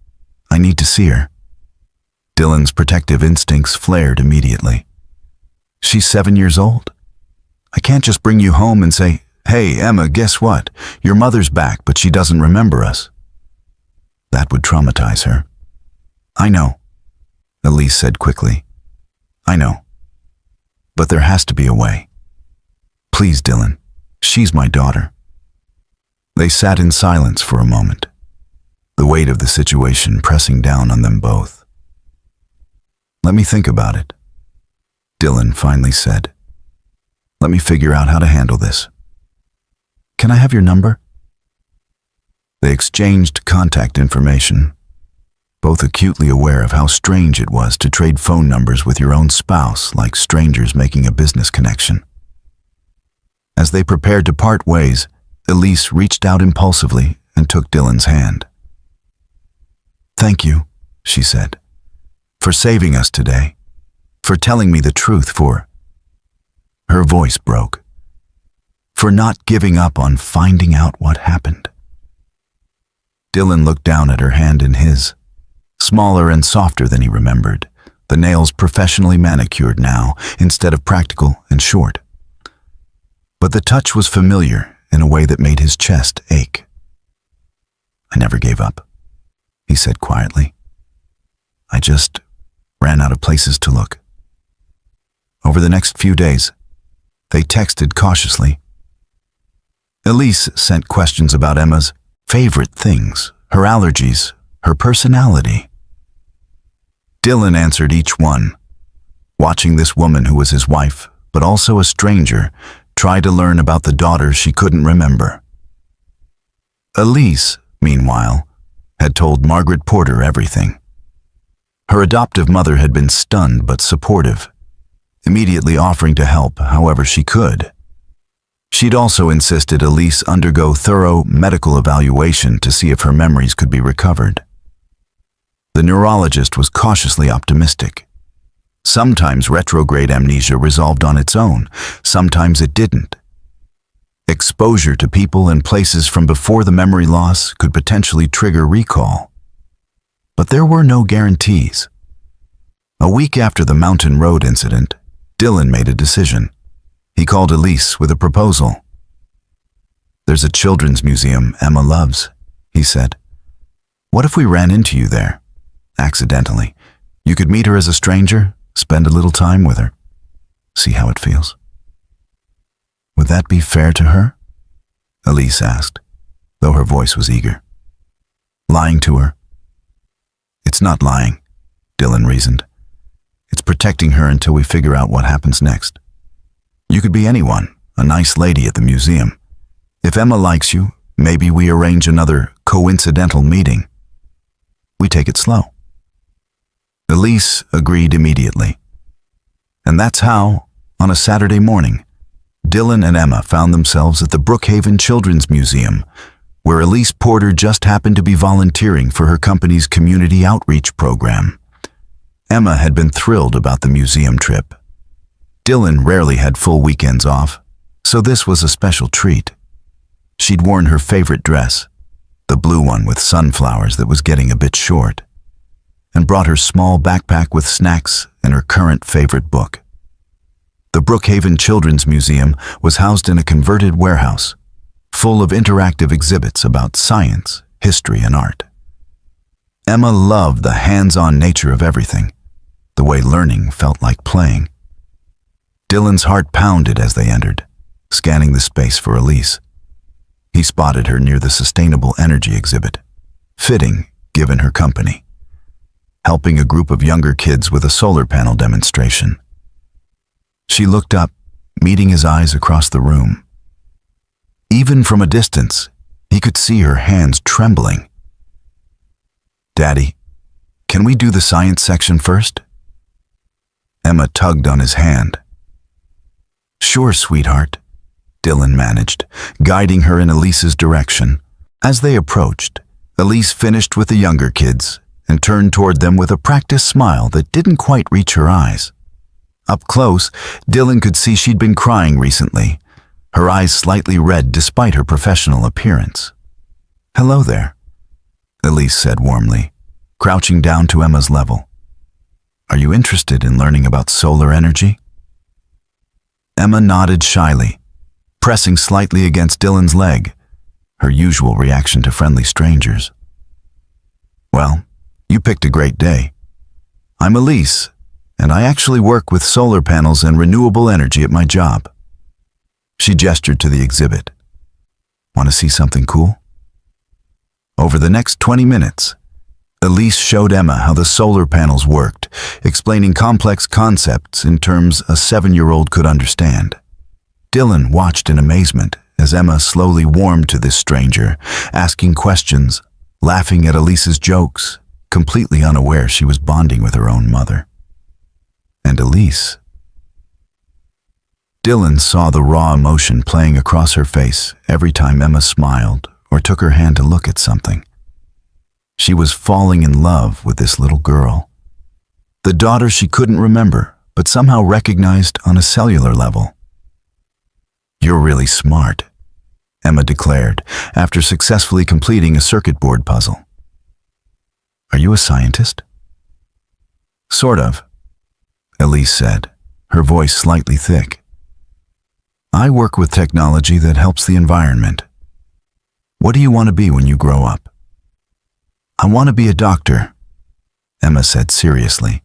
I need to see her." Dylan's protective instincts flared immediately. "She's 7 years old. I can't just bring you home and say, 'Hey, Emma, guess what? Your mother's back, but she doesn't remember us.' That would traumatize her." "I know," Elise said quickly. "I know. But there has to be a way. Please, Dylan, she's my daughter." They sat in silence for a moment, the weight of the situation pressing down on them both. "Let me think about it," Dylan finally said. "Let me figure out how to handle this. Can I have your number?" They exchanged contact information, both acutely aware of how strange it was to trade phone numbers with your own spouse like strangers making a business connection. As they prepared to part ways, Elise reached out impulsively and took Dylan's hand. "Thank you," she said, "for saving us today, for telling me the truth, for—" Her voice broke. "For not giving up on finding out what happened." Dylan looked down at her hand in his, smaller and softer than he remembered, the nails professionally manicured now instead of practical and short. But the touch was familiar in a way that made his chest ache. "I never gave up," he said quietly. "I just ran out of places to look." Over the next few days, they texted cautiously. Elise sent questions about Emma's favorite things, her allergies, her personality. Dylan answered each one, watching this woman who was his wife, but also a stranger, try to learn about the daughter she couldn't remember. Elise, meanwhile, had told Margaret Porter everything. Her adoptive mother had been stunned but supportive, immediately offering to help however she could. She'd also insisted Elise undergo thorough medical evaluation to see if her memories could be recovered. The neurologist was cautiously optimistic. Sometimes retrograde amnesia resolved on its own, sometimes it didn't. Exposure to people and places from before the memory loss could potentially trigger recall. But there were no guarantees. A week after the Mountain Road incident, Dylan made a decision. He called Elise with a proposal. "There's a children's museum Emma loves," he said. "What if we ran into you there, accidentally? You could meet her as a stranger, spend a little time with her, see how it feels." "Would that be fair to her?" Elise asked, though her voice was eager. "Lying to her?" "It's not lying," Dylan reasoned. "It's protecting her until we figure out what happens next. You could be anyone, a nice lady at the museum. If Emma likes you, maybe we arrange another coincidental meeting. We take it slow." Elise agreed immediately. And that's how, on a Saturday morning, Dylan and Emma found themselves at the Brookhaven Children's Museum, where Elise Porter just happened to be volunteering for her company's community outreach program. Emma had been thrilled about the museum trip. Dylan rarely had full weekends off, so this was a special treat. She'd worn her favorite dress, the blue one with sunflowers that was getting a bit short, and brought her small backpack with snacks and her current favorite book. The Brookhaven Children's Museum was housed in a converted warehouse, full of interactive exhibits about science, history, and art. Emma loved the hands-on nature of everything, the way learning felt like playing. Dylan's heart pounded as they entered, scanning the space for Elise. He spotted her near the sustainable energy exhibit, fitting given her company, helping a group of younger kids with a solar panel demonstration. She looked up, meeting his eyes across the room. Even from a distance, he could see her hands trembling. "Daddy, can we do the science section first?" Emma tugged on his hand. "Sure, sweetheart," Dylan managed, guiding her in Elise's direction. As they approached, Elise finished with the younger kids and turned toward them with a practiced smile that didn't quite reach her eyes. Up close, Dylan could see she'd been crying recently, her eyes slightly red despite her professional appearance. "Hello there," Elise said warmly, crouching down to Emma's level. "Are you interested in learning about solar energy?" Emma nodded shyly, pressing slightly against Dylan's leg, her usual reaction to friendly strangers. "Well, you picked a great day. I'm Elise, and I actually work with solar panels and renewable energy at my job." She gestured to the exhibit. "Want to see something cool?" Over the next 20 minutes, Elise showed Emma how the solar panels worked, explaining complex concepts in terms a 7-year-old could understand. Dylan watched in amazement as Emma slowly warmed to this stranger, asking questions, laughing at Elise's jokes, completely unaware she was bonding with her own mother. And Elise. Dylan saw the raw emotion playing across her face every time Emma smiled or took her hand to look at something. She was falling in love with this little girl, the daughter she couldn't remember, but somehow recognized on a cellular level. "You're really smart," Emma declared after successfully completing a circuit board puzzle. "Are you a scientist?" "Sort of," Elise said, her voice slightly thick. "I work with technology that helps the environment. What do you want to be when you grow up?" "I want to be a doctor," Emma said seriously,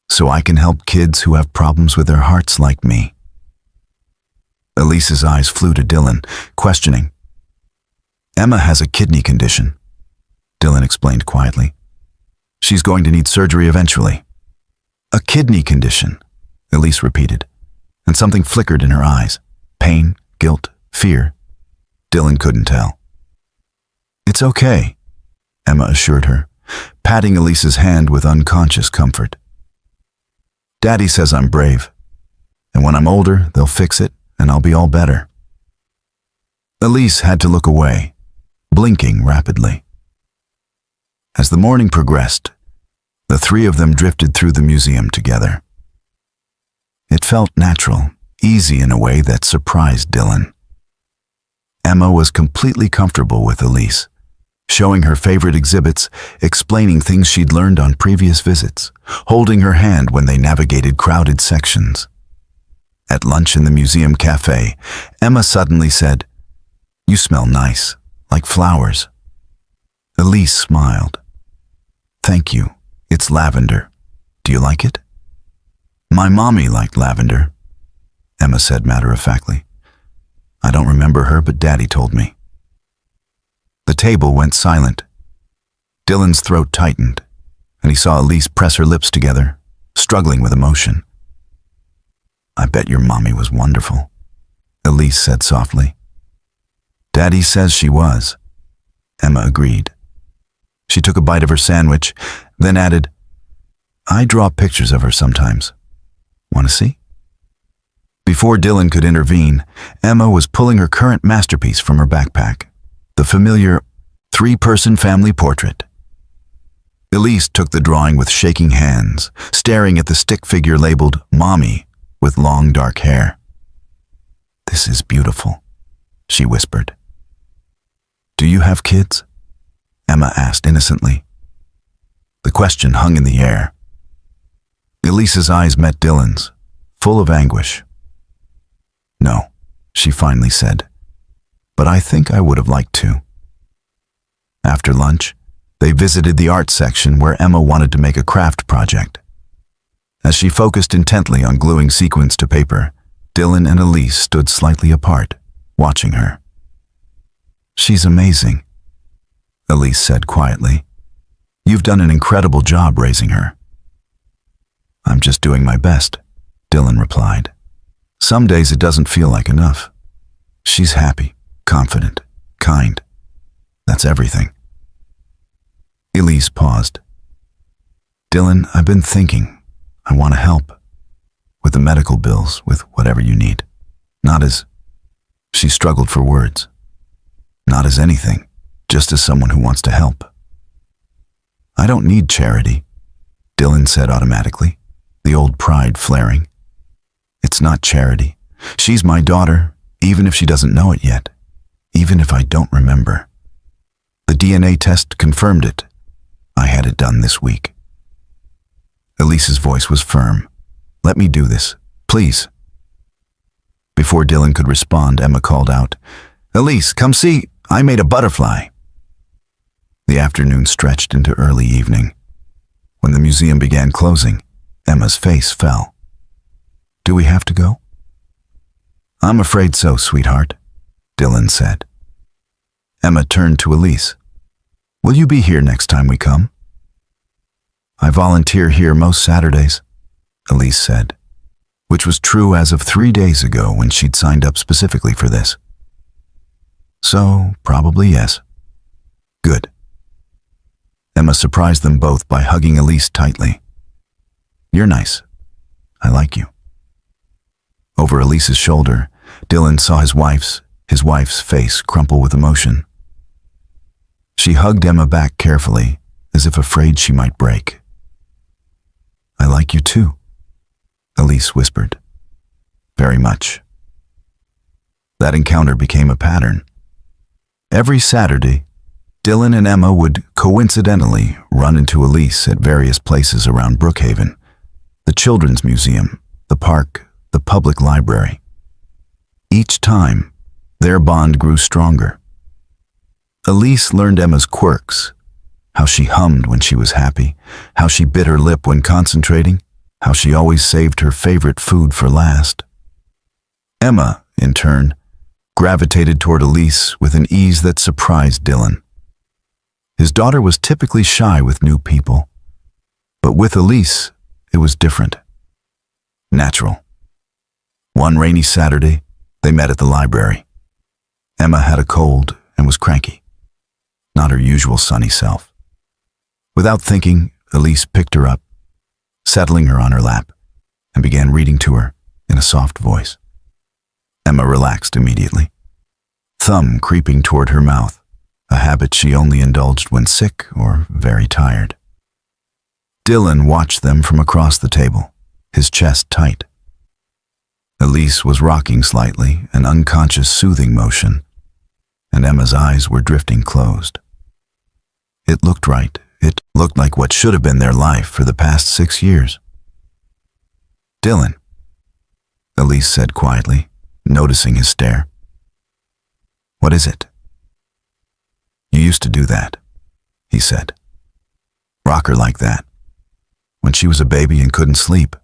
"so I can help kids who have problems with their hearts like me." Elise's eyes flew to Dylan, questioning. "Emma has a kidney condition," Dylan explained quietly. "She's going to need surgery eventually." "A kidney condition," Elise repeated, and something flickered in her eyes. Pain, guilt, fear. Dylan couldn't tell. "It's okay," Emma assured her, patting Elise's hand with unconscious comfort. "Daddy says I'm brave, and when I'm older, they'll fix it and I'll be all better." Elise had to look away, blinking rapidly. As the morning progressed, the three of them drifted through the museum together. It felt natural, easy in a way that surprised Dylan. Emma was completely comfortable with Elise, showing her favorite exhibits, explaining things she'd learned on previous visits, holding her hand when they navigated crowded sections. At lunch in the museum cafe, Emma suddenly said, "You smell nice, like flowers." Elise smiled. "Thank you. It's lavender. Do you like it?" "My mommy liked lavender," Emma said matter-of-factly. "I don't remember her, but Daddy told me." The table went silent. Dylan's throat tightened, and he saw Elise press her lips together, struggling with emotion. "I bet your mommy was wonderful," Elise said softly. "Daddy says she was," Emma agreed. She took a bite of her sandwich, then added, "I draw pictures of her sometimes. Want to see?" Before Dylan could intervene, Emma was pulling her current masterpiece from her backpack, the familiar 3-person family portrait. Elise took the drawing with shaking hands, staring at the stick figure labeled Mommy with long dark hair. "This is beautiful," she whispered. "Do you have kids?" Emma asked innocently. The question hung in the air. Elise's eyes met Dylan's, full of anguish. "No," she finally said, "but I think I would have liked to." After lunch, they visited the art section where Emma wanted to make a craft project. As she focused intently on gluing sequins to paper, Dylan and Elise stood slightly apart, watching her. "She's amazing," Elise said quietly. "You've done an incredible job raising her." "I'm just doing my best," Dylan replied. "Some days it doesn't feel like enough. She's happy, confident, kind. That's everything." Elise paused. "Dylan, I've been thinking. I want to help. With the medical bills, with whatever you need. Not as..." She struggled for words. not as anything, just as someone who wants to help. I don't need charity, Dylan said automatically, the old pride flaring. It's not charity. She's my daughter, even if she doesn't know it yet, even if I don't remember. The DNA test confirmed it. I had it done this week. Elise's voice was firm. Let me do this, please. Before Dylan could respond, Emma called out, Elise, come see, I made a butterfly. The afternoon stretched into early evening. When the museum began closing, Emma's face fell. Do we have to go? I'm afraid so, sweetheart, Dylan said. Emma turned to Elise. Will you be here next time we come? I volunteer here most Saturdays, Elise said, which was true as of 3 days ago when she'd signed up specifically for this. So, probably yes. Good. Emma surprised them both by hugging Elise tightly. You're nice. I like you. Over Elise's shoulder, Dylan saw his wife's face crumple with emotion. She hugged Emma back carefully, as if afraid she might break. I like you too, Elise whispered. Very much. That encounter became a pattern. Every Saturday, Dylan and Emma would coincidentally run into Elise at various places around Brookhaven, the Children's Museum, the park, the public library. Each time, their bond grew stronger. Elise learned Emma's quirks, how she hummed when she was happy, how she bit her lip when concentrating, how she always saved her favorite food for last. Emma, in turn, gravitated toward Elise with an ease that surprised Dylan. His daughter was typically shy with new people, but with Elise, it was different. Natural. One rainy Saturday, they met at the library. Emma had a cold and was cranky, not her usual sunny self. Without thinking, Elise picked her up, settling her on her lap, and began reading to her in a soft voice. Emma relaxed immediately, thumb creeping toward her mouth, a habit she only indulged when sick or very tired. Dylan watched them from across the table, his chest tight. Elise was rocking slightly, an unconscious soothing motion, and Emma's eyes were drifting closed. It looked right. It looked like what should have been their life for the past 6 years. Dylan, Elise said quietly, noticing his stare. What is it? You used to do that, he said. Rock her like that. When she was a baby and couldn't sleep.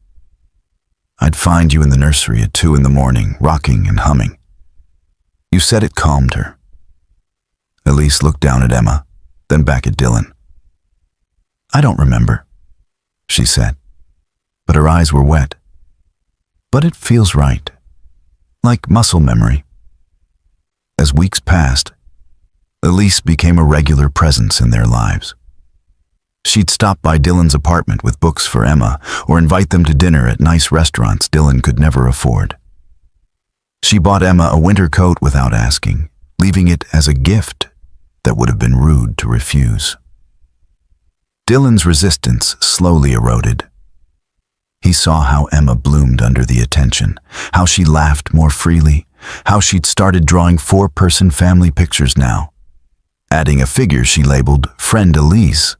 I'd find you in the nursery at 2 a.m, rocking and humming. You said it calmed her. Elise looked down at Emma, then back at Dylan. I don't remember, she said, but her eyes were wet. But it feels right, like muscle memory. As weeks passed, Elise became a regular presence in their lives. She'd stop by Dylan's apartment with books for Emma or invite them to dinner at nice restaurants Dylan could never afford. She bought Emma a winter coat without asking, leaving it as a gift that would have been rude to refuse. Dylan's resistance slowly eroded. He saw how Emma bloomed under the attention, how she laughed more freely, how she'd started drawing 4-person family pictures now, adding a figure she labeled Friend Elise.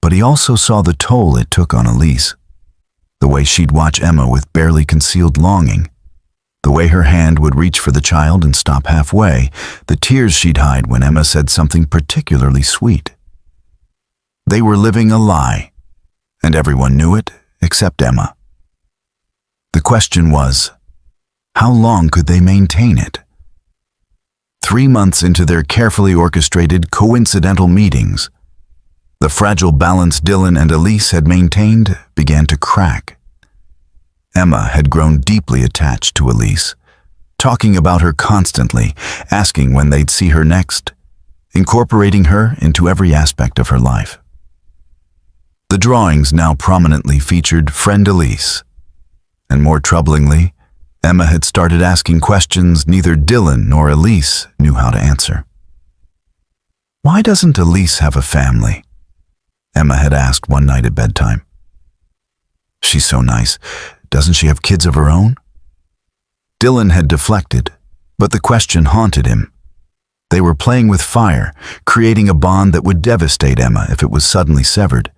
But he also saw the toll it took on Elise, the way she'd watch Emma with barely concealed longing, the way her hand would reach for the child and stop halfway, the tears she'd hide when Emma said something particularly sweet. They were living a lie, and everyone knew it except Emma. The question was, how long could they maintain it? 3 months into their carefully orchestrated, coincidental meetings, the fragile balance Dylan and Elise had maintained began to crack. Emma had grown deeply attached to Elise, talking about her constantly, asking when they'd see her next, incorporating her into every aspect of her life. The drawings now prominently featured Friend Elise, and more troublingly, Emma had started asking questions neither Dylan nor Elise knew how to answer. "Why doesn't Elise have a family?" Emma had asked one night at bedtime. "She's so nice. Doesn't she have kids of her own?" Dylan had deflected, but the question haunted him. They were playing with fire, creating a bond that would devastate Emma if it was suddenly severed.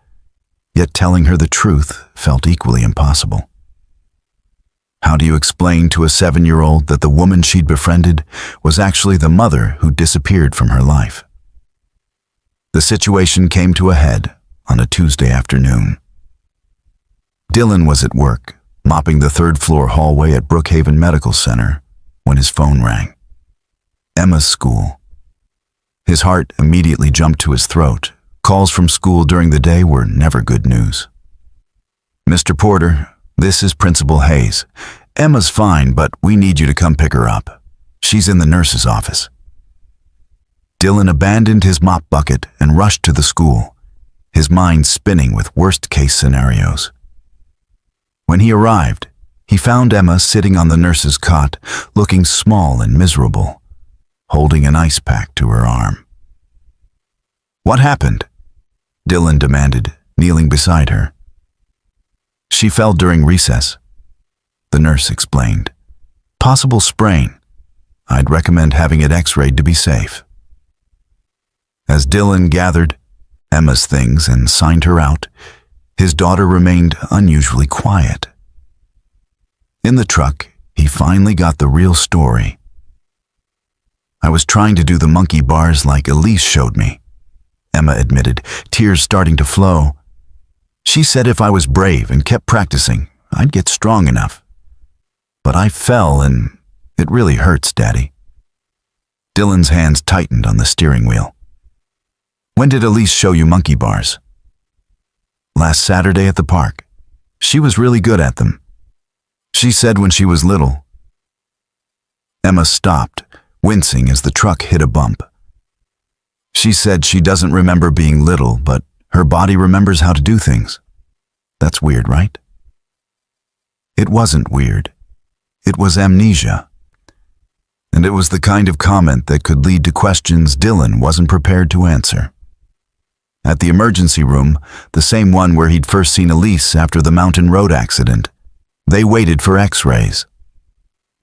Yet telling her the truth felt equally impossible. How do you explain to a 7-year-old that the woman she'd befriended was actually the mother who disappeared from her life? The situation came to a head on a Tuesday afternoon. Dylan was at work, mopping the third-floor hallway at Brookhaven Medical Center, when his phone rang. Emma's school. His heart immediately jumped to his throat. Calls from school during the day were never good news. "Mr. Porter, this is Principal Hayes. Emma's fine, but we need you to come pick her up. She's in the nurse's office." Dylan abandoned his mop bucket and rushed to the school, his mind spinning with worst-case scenarios. When he arrived, he found Emma sitting on the nurse's cot, looking small and miserable, holding an ice pack to her arm. "What happened?" Dylan demanded, kneeling beside her. "She fell during recess," the nurse explained. "Possible sprain. I'd recommend having it x-rayed to be safe." As Dylan gathered Emma's things and signed her out, his daughter remained unusually quiet. In the truck, he finally got the real story. "I was trying to do the monkey bars like Elise showed me," Emma admitted, tears starting to flow. "She said if I was brave and kept practicing, I'd get strong enough. But I fell and it really hurts, Daddy." Dylan's hands tightened on the steering wheel. "When did Elise show you monkey bars?" "Last Saturday at the park. She was really good at them. She said when she was little." Emma stopped, wincing as the truck hit a bump. "She said she doesn't remember being little, but her body remembers how to do things. That's weird, right?" It wasn't weird. It was amnesia. And it was the kind of comment that could lead to questions Dylan wasn't prepared to answer. At the emergency room, the same one where he'd first seen Elise after the Mountain Road accident, they waited for x-rays.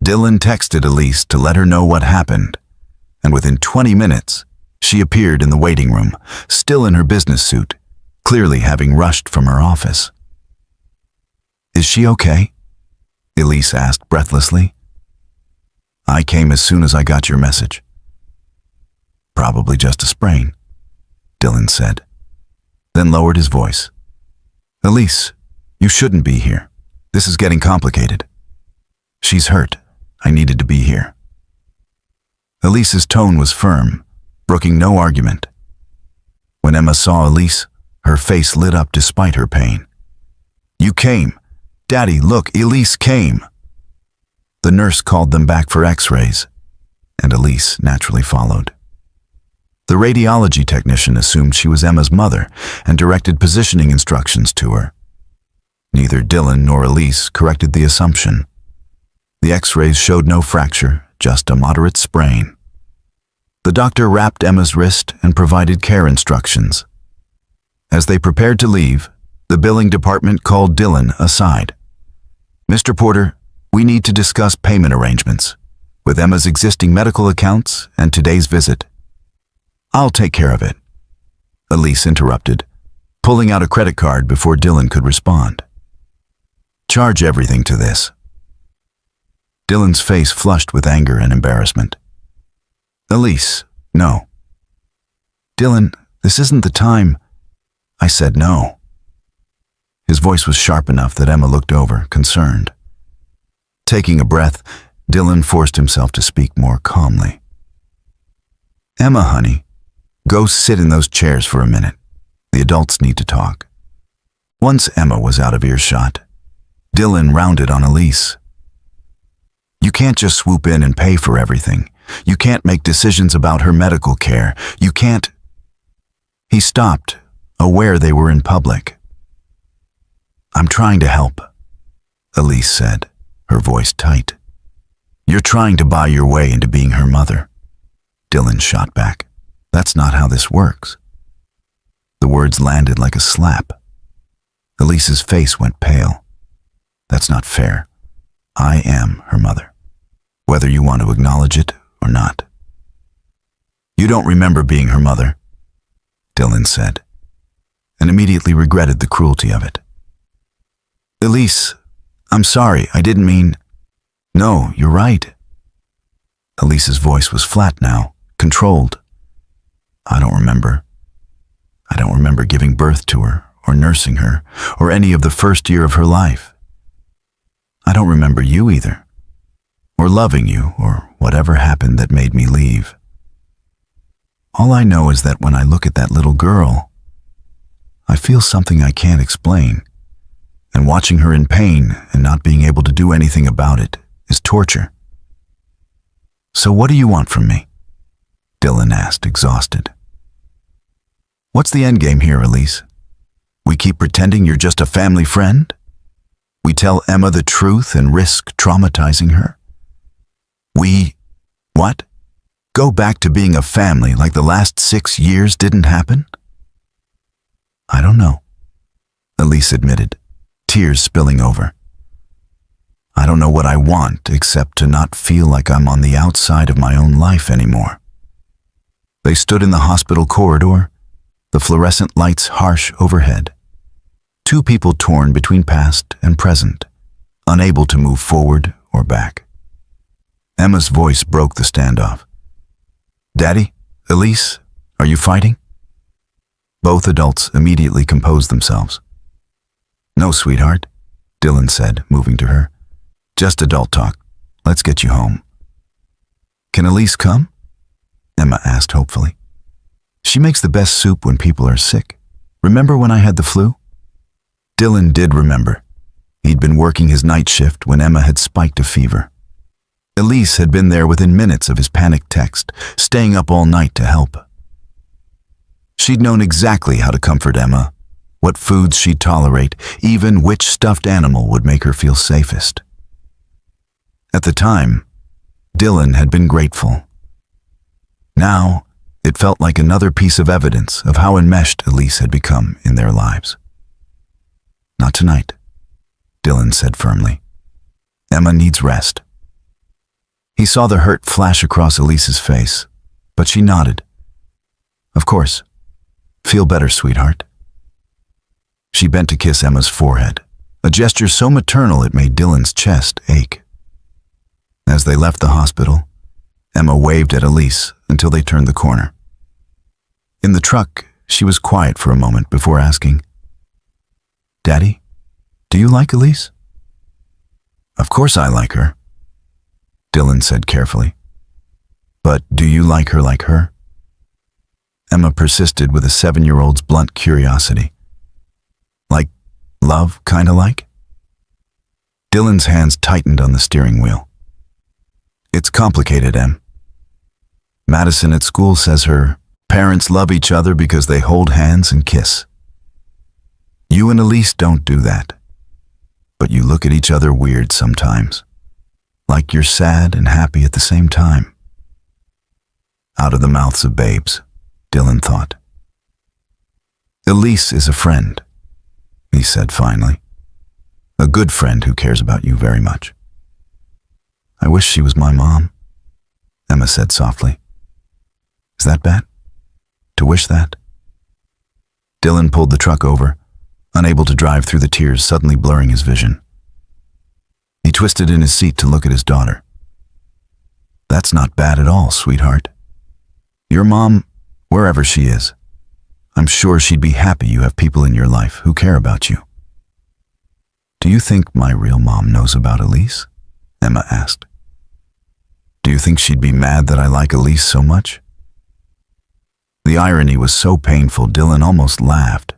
Dylan texted Elise to let her know what happened, and within 20 minutes, she appeared in the waiting room, still in her business suit, clearly having rushed from her office. "Is she okay?" Elise asked breathlessly. "I came as soon as I got your message." "Probably just a sprain," Dylan said, then lowered his voice. "Elise, you shouldn't be here. This is getting complicated. She's hurt. I needed to be here." Elise's tone was firm, brooking no argument. When Emma saw Elise, her face lit up despite her pain. "You came. Daddy, look, Elise came." The nurse called them back for x-rays, and Elise naturally followed. The radiology technician assumed she was Emma's mother and directed positioning instructions to her. Neither Dylan nor Elise corrected the assumption. The x-rays showed no fracture, just a moderate sprain. The doctor wrapped Emma's wrist and provided care instructions. As they prepared to leave, the billing department called Dylan aside. "Mr. Porter, we need to discuss payment arrangements with Emma's existing medical accounts and today's visit." "I'll take care of it," Elise interrupted, pulling out a credit card before Dylan could respond. "Charge everything to this." Dylan's face flushed with anger and embarrassment. "Elise, no." "Dylan, this isn't the time." "I said no." His voice was sharp enough that Emma looked over, concerned. Taking a breath, Dylan forced himself to speak more calmly. "Emma, honey, go sit in those chairs for a minute. The adults need to talk." Once Emma was out of earshot, Dylan rounded on Elise. "You can't just swoop in and pay for everything. You can't make decisions about her medical care. You can't—" He stopped, aware they were in public. "I'm trying to help," Elise said, her voice tight. You're trying to buy your way into being her mother. Dylan shot back. That's not how this works. The words landed like a slap. Elise's face went pale. That's not fair. I am her mother, whether you want to acknowledge it or not. You don't remember being her mother, Dylan said, and immediately regretted the cruelty of it. Elise, I'm sorry, I didn't mean... No, you're right. Elise's voice was flat now, controlled. I don't remember. I don't remember giving birth to her, or nursing her, or any of the first year of her life. I don't remember you either, or loving you, or whatever happened that made me leave. All I know is that when I look at that little girl, I feel something I can't explain, and watching her in pain and not being able to do anything about it is torture. So what do you want from me? Dylan asked, exhausted. What's the endgame here, Elise? We keep pretending you're just a family friend? We tell Emma the truth and risk traumatizing her? What? Go back to being a family like the last 6 years didn't happen? I don't know, Elise admitted, tears spilling over. I don't know what I want except to not feel like I'm on the outside of my own life anymore. They stood in the hospital corridor, the fluorescent lights harsh overhead. Two people torn between past and present, unable to move forward or back. Emma's voice broke the standoff. Daddy? Elise? Are you fighting? Both adults immediately composed themselves. No, sweetheart, Dylan said, moving to her. Just adult talk. Let's get you home. Can Elise come? Emma asked hopefully. She makes the best soup when people are sick. Remember when I had the flu? Dylan did remember. He'd been working his night shift when Emma had spiked a fever. Elise had been there within minutes of his panicked text, staying up all night to help. She'd known exactly how to comfort Emma, what foods she'd tolerate, even which stuffed animal would make her feel safest. At the time, Dylan had been grateful. Now, it felt like another piece of evidence of how enmeshed Elise had become in their lives. Not tonight, Dylan said firmly. Emma needs rest. He saw the hurt flash across Elise's face, but she nodded. Of course. Feel better, sweetheart. She bent to kiss Emma's forehead, a gesture so maternal it made Dylan's chest ache. As they left the hospital, Emma waved at Elise until they turned the corner. In the truck, she was quiet for a moment before asking, Daddy, do you like Elise? Of course I like her, Dylan said carefully. But do you like her? Emma persisted with a 7-year-old's blunt curiosity. Like love, kinda like? Dylan's hands tightened on the steering wheel. It's complicated, Em. Madison at school says her parents love each other because they hold hands and kiss. You and Elise don't do that. But you look at each other weird sometimes. Like you're sad and happy at the same time. Out of the mouths of babes, Dylan thought. Elise is a friend, he said finally. A good friend who cares about you very much. I wish she was my mom, Emma said softly. Is that bad? To wish that? Dylan pulled the truck over, unable to drive through the tears suddenly blurring his vision. He twisted in his seat to look at his daughter. That's not bad at all, sweetheart. Your mom, wherever she is, I'm sure she'd be happy you have people in your life who care about you. Do you think my real mom knows about Elise? Emma asked. Do you think she'd be mad that I like Elise so much? The irony was so painful, Dylan almost laughed.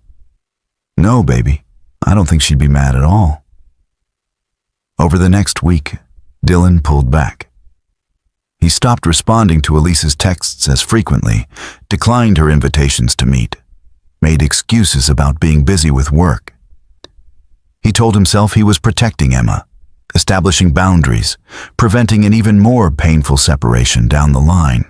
No, baby, I don't think she'd be mad at all. Over the next week, Dylan pulled back. He stopped responding to Elise's texts as frequently, declined her invitations to meet, made excuses about being busy with work. He told himself he was protecting Emma, establishing boundaries, preventing an even more painful separation down the line.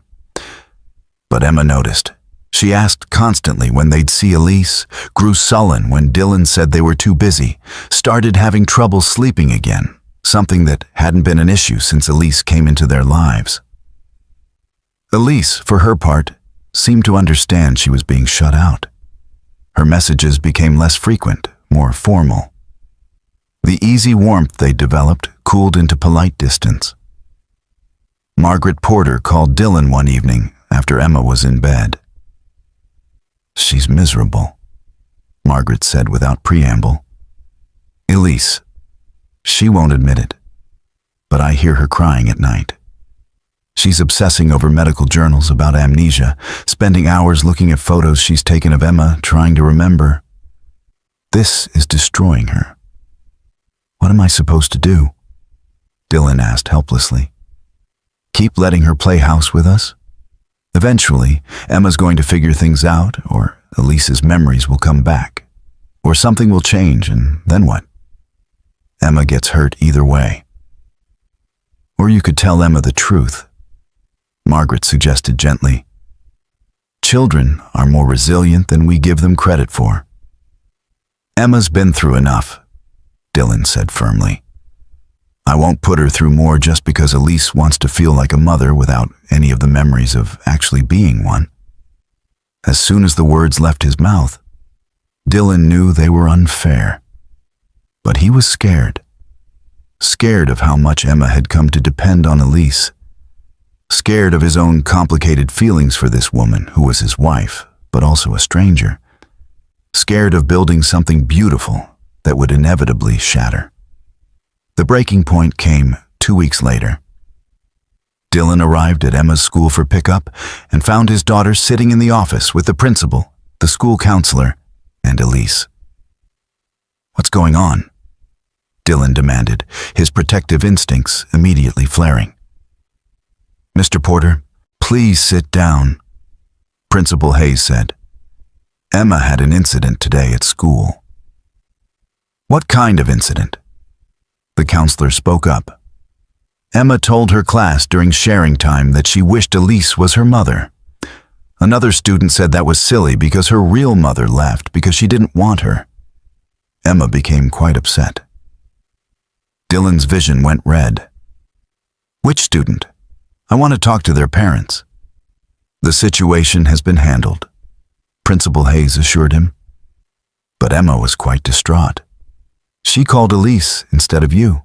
But Emma noticed. She asked constantly when they'd see Elise, grew sullen when Dylan said they were too busy, started having trouble sleeping again, something that hadn't been an issue since Elise came into their lives. Elise, for her part, seemed to understand she was being shut out. Her messages became less frequent, more formal. The easy warmth they developed cooled into polite distance. Margaret Porter called Dylan one evening after Emma was in bed. "She's miserable," Margaret said without preamble. "Elise, she won't admit it, but I hear her crying at night. She's obsessing over medical journals about amnesia, spending hours looking at photos she's taken of Emma, trying to remember. This is destroying her. What am I supposed to do?" Dylan asked helplessly. "Keep letting her play house with us? Eventually, Emma's going to figure things out, or Elise's memories will come back, or something will change, and then what? Emma gets hurt either way. Or you could tell Emma the truth," Margaret suggested gently. "Children are more resilient than we give them credit for." "Emma's been through enough," Dylan said firmly. "I won't put her through more just because Elise wants to feel like a mother without any of the memories of actually being one." As soon as the words left his mouth, Dylan knew they were unfair. But he was scared. Scared of how much Emma had come to depend on Elise. Scared of his own complicated feelings for this woman who was his wife, but also a stranger. Scared of building something beautiful that would inevitably shatter. The breaking point came 2 weeks later. Dylan arrived at Emma's school for pickup and found his daughter sitting in the office with the principal, the school counselor, and Elise. "What's going on?" Dylan demanded, his protective instincts immediately flaring. "Mr. Porter, please sit down," Principal Hayes said. "Emma had an incident today at school." "What kind of incident?" The counselor spoke up. "Emma told her class during sharing time that she wished Elise was her mother. Another student said that was silly because her real mother left because she didn't want her. Emma became quite upset." Dylan's vision went red. "Which student? I want to talk to their parents." "The situation has been handled," Principal Hayes assured him. But Emma was quite distraught. "She called Elise instead of you."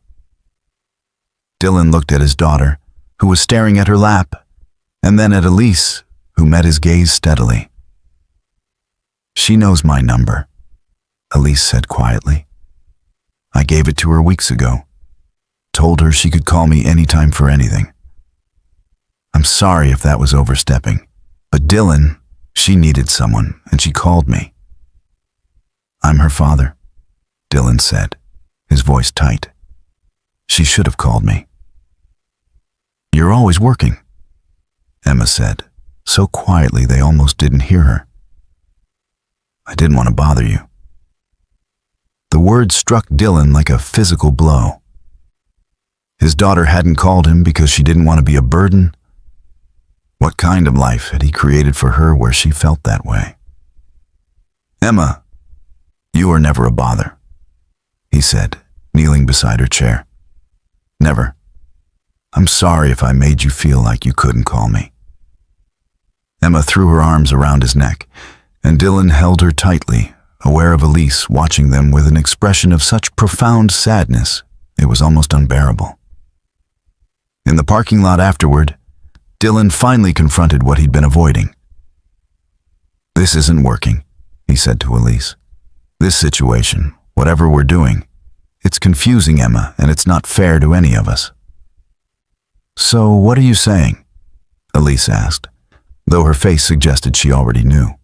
Dylan looked at his daughter, who was staring at her lap, and then at Elise, who met his gaze steadily. "She knows my number," Elise said quietly. "I gave it to her weeks ago. Told her she could call me anytime for anything. I'm sorry if that was overstepping, but Dylan, she needed someone, and she called me." "I'm her father," Dylan said, his voice tight. "She should have called me." "You're always working," Emma said, so quietly they almost didn't hear her. "I didn't want to bother you." The words struck Dylan like a physical blow. His daughter hadn't called him because she didn't want to be a burden. What kind of life had he created for her where she felt that way? "Emma, you were never a bother," he said, kneeling beside her chair. "Never. I'm sorry if I made you feel like you couldn't call me." Emma threw her arms around his neck, and Dylan held her tightly, aware of Elise watching them with an expression of such profound sadness it was almost unbearable. In the parking lot afterward, Dylan finally confronted what he'd been avoiding. "This isn't working," he said to Elise. "This situation, whatever we're doing, it's confusing Emma, and it's not fair to any of us." "So what are you saying?" Elise asked, though her face suggested she already knew.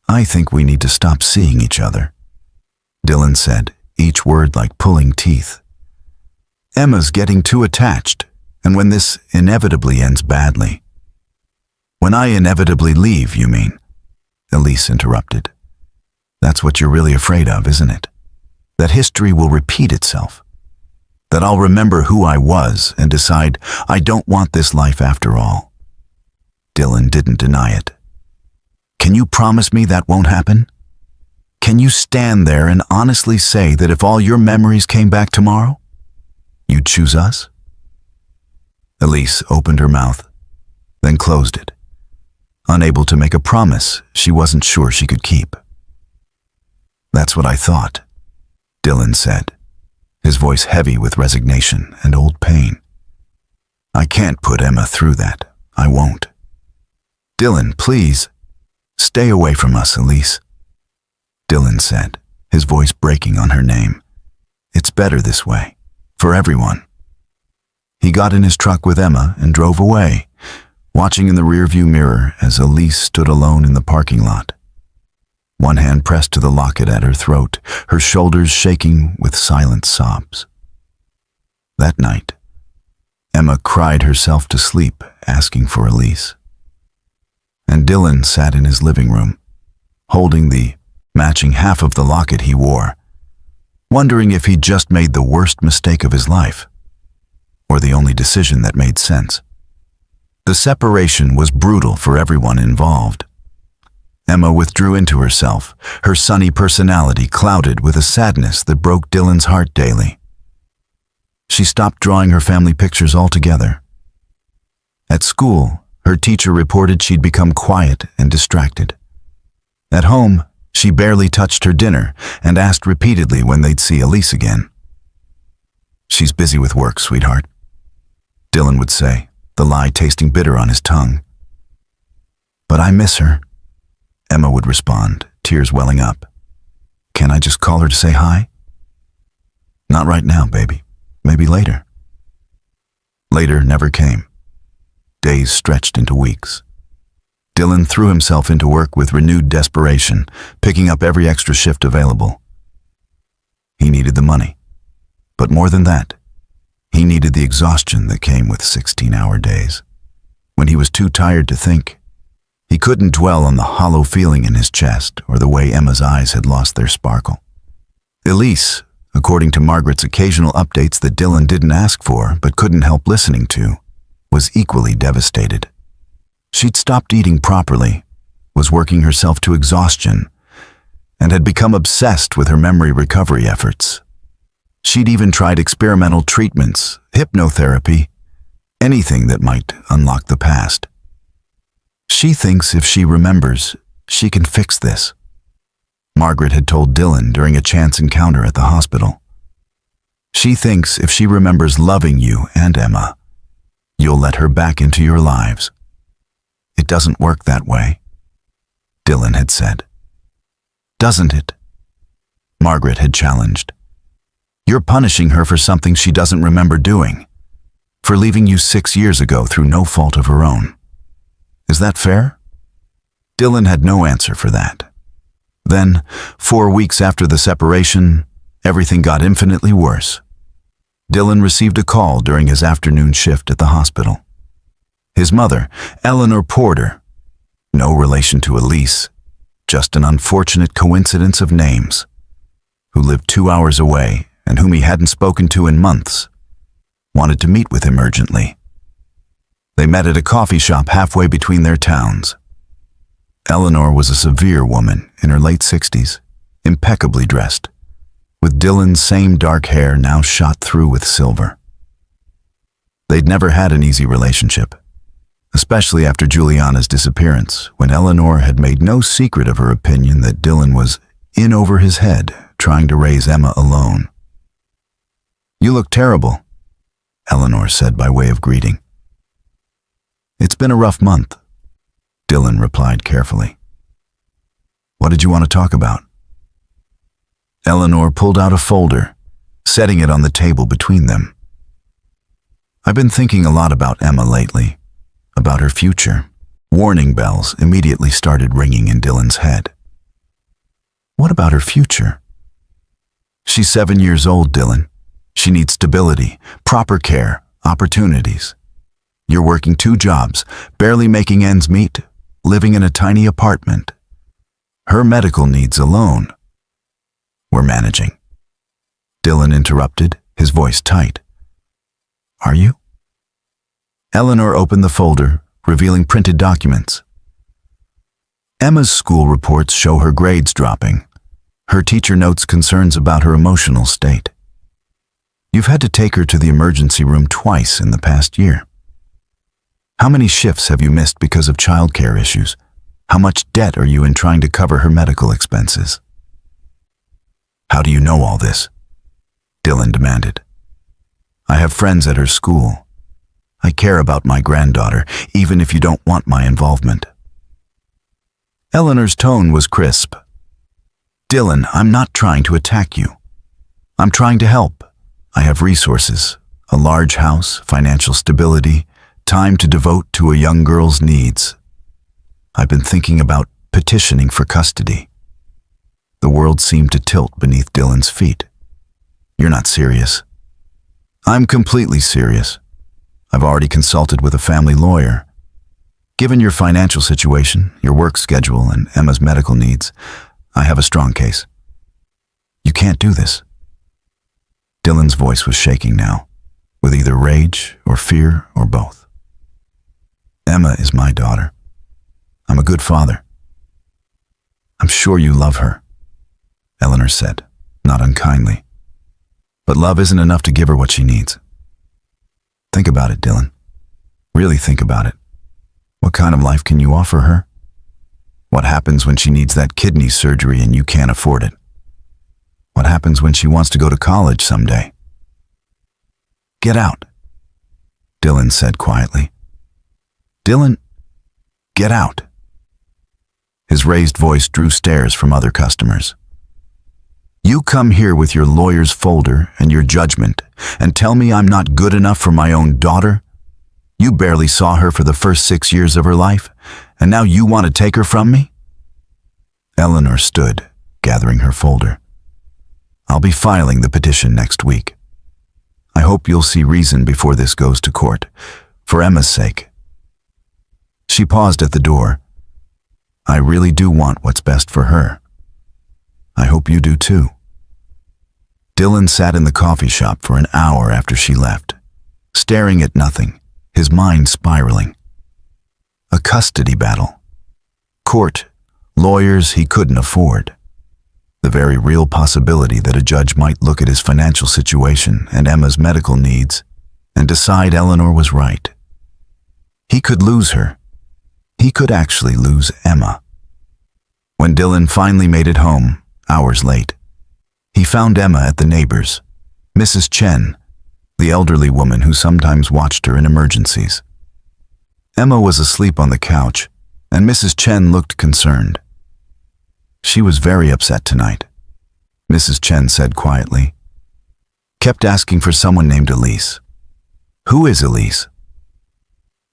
"I think we need to stop seeing each other," Dylan said, each word like pulling teeth. "Emma's getting too attached, and when this inevitably ends badly—" "When I inevitably leave, you mean?" Elise interrupted. "That's what you're really afraid of, isn't it? That history will repeat itself. That I'll remember who I was and decide I don't want this life after all. Dylan didn't deny it. Can you promise me that won't happen? Can you stand there and honestly say that if all your memories came back tomorrow, you'd choose us? Elise opened her mouth, then closed it, unable to make a promise she wasn't sure she could keep. That's what I thought, Dylan said, his voice heavy with resignation and old pain. I can't put Emma through that. I won't. Dylan, please, stay away from us, Elise, Dylan said, his voice breaking on her name. It's better this way, for everyone. He got in his truck with Emma and drove away, watching in the rearview mirror as Elise stood alone in the parking lot. One hand pressed to the locket at her throat, her shoulders shaking with silent sobs. That night, Emma cried herself to sleep, asking for Elise. And Dylan sat in his living room, holding the matching half of the locket he wore, wondering if he'd just made the worst mistake of his life, or the only decision that made sense. The separation was brutal for everyone involved. Emma withdrew into herself, her sunny personality clouded with a sadness that broke Dylan's heart daily. She stopped drawing her family pictures altogether. At school, her teacher reported she'd become quiet and distracted. At home, she barely touched her dinner and asked repeatedly when they'd see Elise again. She's busy with work, sweetheart, Dylan would say, the lie tasting bitter on his tongue. But I miss her, Emma would respond, tears welling up. Can I just call her to say hi? Not right now, baby. Maybe later. Later never came. Days stretched into weeks. Dylan threw himself into work with renewed desperation, picking up every extra shift available. He needed the money. But more than that, he needed the exhaustion that came with 16-hour days. When he was too tired to think, he couldn't dwell on the hollow feeling in his chest or the way Emma's eyes had lost their sparkle. Elise, according to Margaret's occasional updates that Dylan didn't ask for but couldn't help listening to, was equally devastated. She'd stopped eating properly, was working herself to exhaustion, and had become obsessed with her memory recovery efforts. She'd even tried experimental treatments, hypnotherapy, anything that might unlock the past. She thinks if she remembers, she can fix this, Margaret had told Dylan during a chance encounter at the hospital. She thinks if she remembers loving you and Emma, you'll let her back into your lives. It doesn't work that way, Dylan had said. Doesn't it? Margaret had challenged. You're punishing her for something she doesn't remember doing, for leaving you 6 years ago through no fault of her own. Is that fair? Dylan had no answer for that. Then, 4 weeks after the separation, everything got infinitely worse. Dylan received a call during his afternoon shift at the hospital. His mother, Eleanor Porter, no relation to Elise, just an unfortunate coincidence of names, who lived 2 hours away and whom he hadn't spoken to in months, wanted to meet with him urgently. They met at a coffee shop halfway between their towns. Eleanor was a severe woman in her late 60s, impeccably dressed, with Dylan's same dark hair now shot through with silver. They'd never had an easy relationship, especially after Juliana's disappearance, when Eleanor had made no secret of her opinion that Dylan was in over his head, trying to raise Emma alone. You look terrible, Eleanor said by way of greeting. It's been a rough month, Dylan replied carefully. What did you want to talk about? Eleanor pulled out a folder, setting it on the table between them. I've been thinking a lot about Emma lately, about her future. Warning bells immediately started ringing in Dylan's head. What about her future? She's 7 years old, Dylan. She needs stability, proper care, opportunities. You're working 2 jobs, barely making ends meet, living in a tiny apartment. Her medical needs alone. We're managing. Dylan interrupted, his voice tight. Are you? Eleanor opened the folder, revealing printed documents. Emma's school reports show her grades dropping. Her teacher notes concerns about her emotional state. You've had to take her to the emergency room twice in the past year. How many shifts have you missed because of childcare issues? How much debt are you in trying to cover her medical expenses? How do you know all this? Dylan demanded. I have friends at her school. I care about my granddaughter, even if you don't want my involvement. Eleanor's tone was crisp. Dylan, I'm not trying to attack you. I'm trying to help. I have resources, a large house, financial stability, time to devote to a young girl's needs. I've been thinking about petitioning for custody. The world seemed to tilt beneath Dylan's feet. You're not serious. I'm completely serious. I've already consulted with a family lawyer. Given your financial situation, your work schedule, and Emma's medical needs, I have a strong case. You can't do this. Dylan's voice was shaking now, with either rage or fear or both. Emma is my daughter. I'm a good father. I'm sure you love her, Eleanor said, not unkindly. But love isn't enough to give her what she needs. Think about it, Dylan. Really think about it. What kind of life can you offer her? What happens when she needs that kidney surgery and you can't afford it? What happens when she wants to go to college someday? Get out, Dylan said quietly. Dylan, get out. His raised voice drew stares from other customers. You come here with your lawyer's folder and your judgment and tell me I'm not good enough for my own daughter? You barely saw her for the first 6 years of her life, and now you want to take her from me? Eleanor stood, gathering her folder. I'll be filing the petition next week. I hope you'll see reason before this goes to court, for Emma's sake. She paused at the door. I really do want what's best for her. I hope you do too. Dylan sat in the coffee shop for an hour after she left, staring at nothing, his mind spiraling. A custody battle. Court, lawyers he couldn't afford. The very real possibility that a judge might look at his financial situation and Emma's medical needs and decide Eleanor was right. He could lose her. He could actually lose Emma. When Dylan finally made it home, hours late, he found Emma at the neighbor's, Mrs. Chen, the elderly woman who sometimes watched her in emergencies. Emma was asleep on the couch, and Mrs. Chen looked concerned. She was very upset tonight, Mrs. Chen said quietly. Kept asking for someone named Elise. Who is Elise?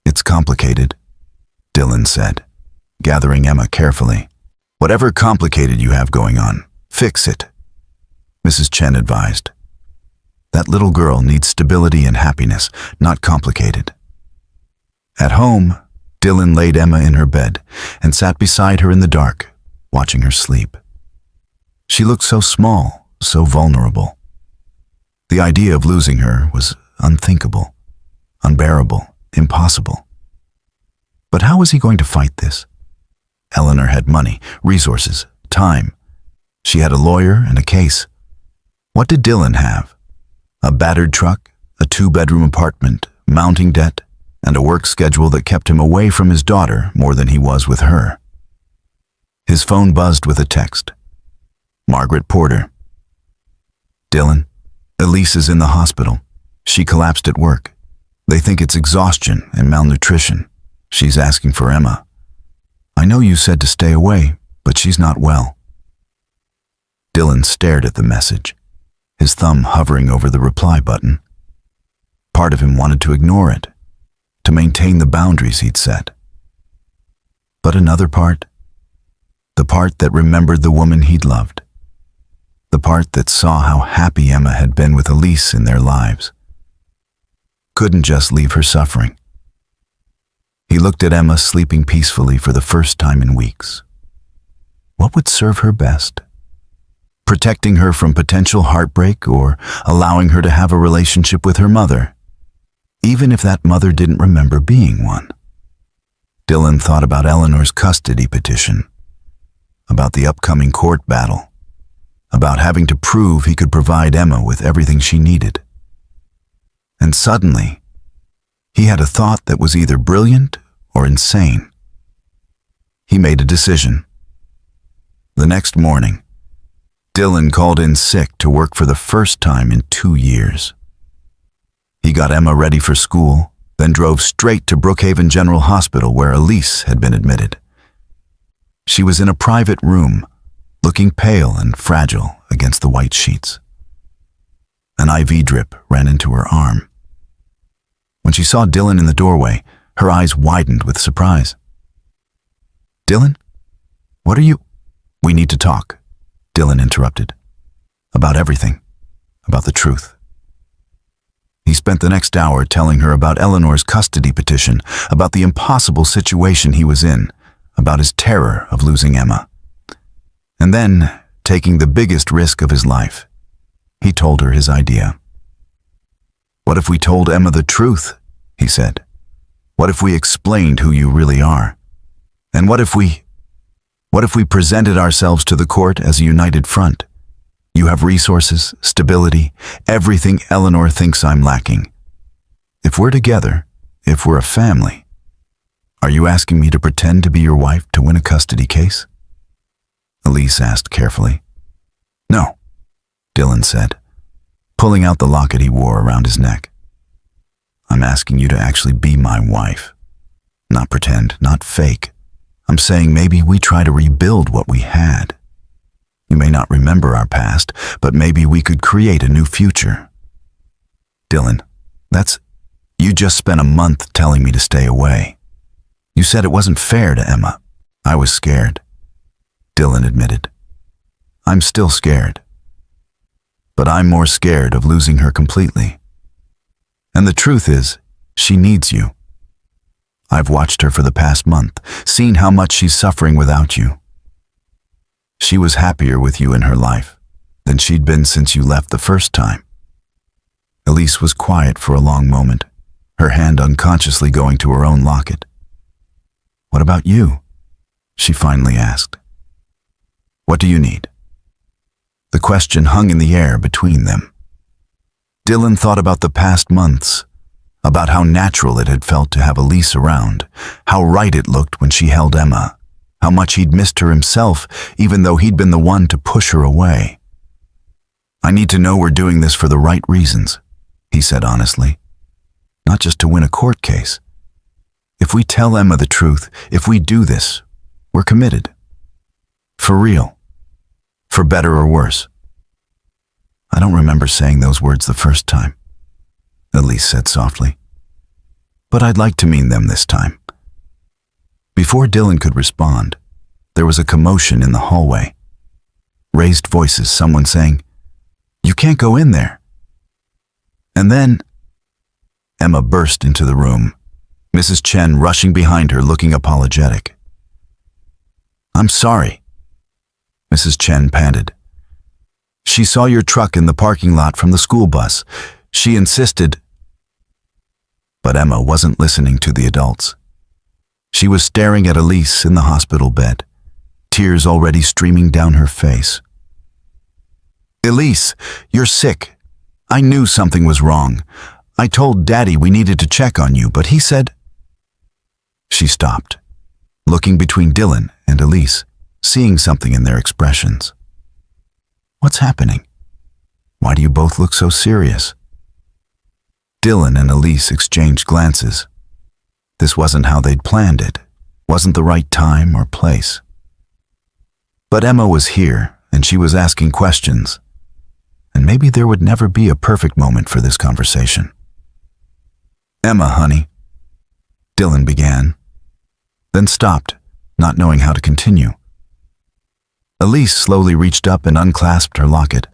It's complicated, Dylan said, gathering Emma carefully. Whatever complicated you have going on, fix it, Mrs. Chen advised. That little girl needs stability and happiness, not complicated. At home, Dylan laid Emma in her bed and sat beside her in the dark, watching her sleep. She looked so small, so vulnerable. The idea of losing her was unthinkable, unbearable, impossible. But how was he going to fight this? Eleanor had money, resources, time. She had a lawyer and a case. What did Dylan have? A battered truck, a 2-bedroom apartment, mounting debt, and a work schedule that kept him away from his daughter more than he was with her. His phone buzzed with a text. Margaret Porter. Dylan, Elise is in the hospital. She collapsed at work. They think it's exhaustion and malnutrition. She's asking for Emma. I know you said to stay away, but she's not well. Dylan stared at the message, his thumb hovering over the reply button. Part of him wanted to ignore it, to maintain the boundaries he'd set. But another part, the part that remembered the woman he'd loved, the part that saw how happy Emma had been with Elise in their lives, couldn't just leave her suffering. He looked at Emma sleeping peacefully for the first time in weeks. What would serve her best? protecting her from potential heartbreak or allowing her to have a relationship with her mother, even if that mother didn't remember being one. Dylan thought about Eleanor's custody petition, about the upcoming court battle, about having to prove he could provide Emma with everything she needed. And suddenly, he had a thought that was either brilliant or insane. He made a decision. The next morning, Dylan called in sick to work for the first time in 2 years. He got Emma ready for school, then drove straight to Brookhaven General Hospital where Elise had been admitted. She was in a private room, looking pale and fragile against the white sheets. An IV drip ran into her arm. When she saw Dylan in the doorway, her eyes widened with surprise. "Dylan? What are you—" "We need to talk," Dylan interrupted. "About everything. About the truth." He spent the next hour telling her about Eleanor's custody petition, about the impossible situation he was in, about his terror of losing Emma. And then, taking the biggest risk of his life, he told her his idea. "What if we told Emma the truth?" he said. "What if we explained who you really are? And what if we presented ourselves to the court as a united front? You have resources, stability, everything Eleanor thinks I'm lacking. If we're together, if we're a family, are you asking me to pretend to be your wife to win a custody case?" Elise asked carefully. "No," Dylan said, pulling out the locket he wore around his neck. "I'm asking you to actually be my wife. Not pretend, not fake. I'm saying maybe we try to rebuild what we had. You may not remember our past, but maybe we could create a new future." "Dylan, you just spent a month telling me to stay away. You said it wasn't fair to Emma." "I was scared," Dylan admitted. "I'm still scared. But I'm more scared of losing her completely. And the truth is, she needs you. I've watched her for the past month, seen how much she's suffering without you. She was happier with you in her life than she'd been since you left the first time." Elise was quiet for a long moment, her hand unconsciously going to her own locket. "What about you?" she finally asked. "What do you need?" The question hung in the air between them. Dylan thought about the past months, about how natural it had felt to have Elise around, how right it looked when she held Emma, how much he'd missed her himself, even though he'd been the one to push her away. "I need to know we're doing this for the right reasons," he said honestly. "Not just to win a court case. If we tell Emma the truth, if we do this, we're committed. For real. For better or worse." "I don't remember saying those words the first time," Elise said softly. "But I'd like to mean them this time." Before Dylan could respond, there was a commotion in the hallway. Raised voices, someone saying, "You can't go in there." And then Emma burst into the room, Mrs. Chen rushing behind her looking apologetic. "I'm sorry," Mrs. Chen panted. "She saw your truck in the parking lot from the school bus. She insisted—" But Emma wasn't listening to the adults. She was staring at Elise in the hospital bed, tears already streaming down her face. "Elise, you're sick. I knew something was wrong. I told Daddy we needed to check on you, but he said—" She stopped, looking between Dylan and Elise, seeing something in their expressions. "What's happening? Why do you both look so serious?" Dylan and Elise exchanged glances. This wasn't how they'd planned it, wasn't the right time or place. But Emma was here, and she was asking questions, and maybe there would never be a perfect moment for this conversation. "Emma, honey," Dylan began, then stopped, not knowing how to continue. Elise slowly reached up and unclasped her locket,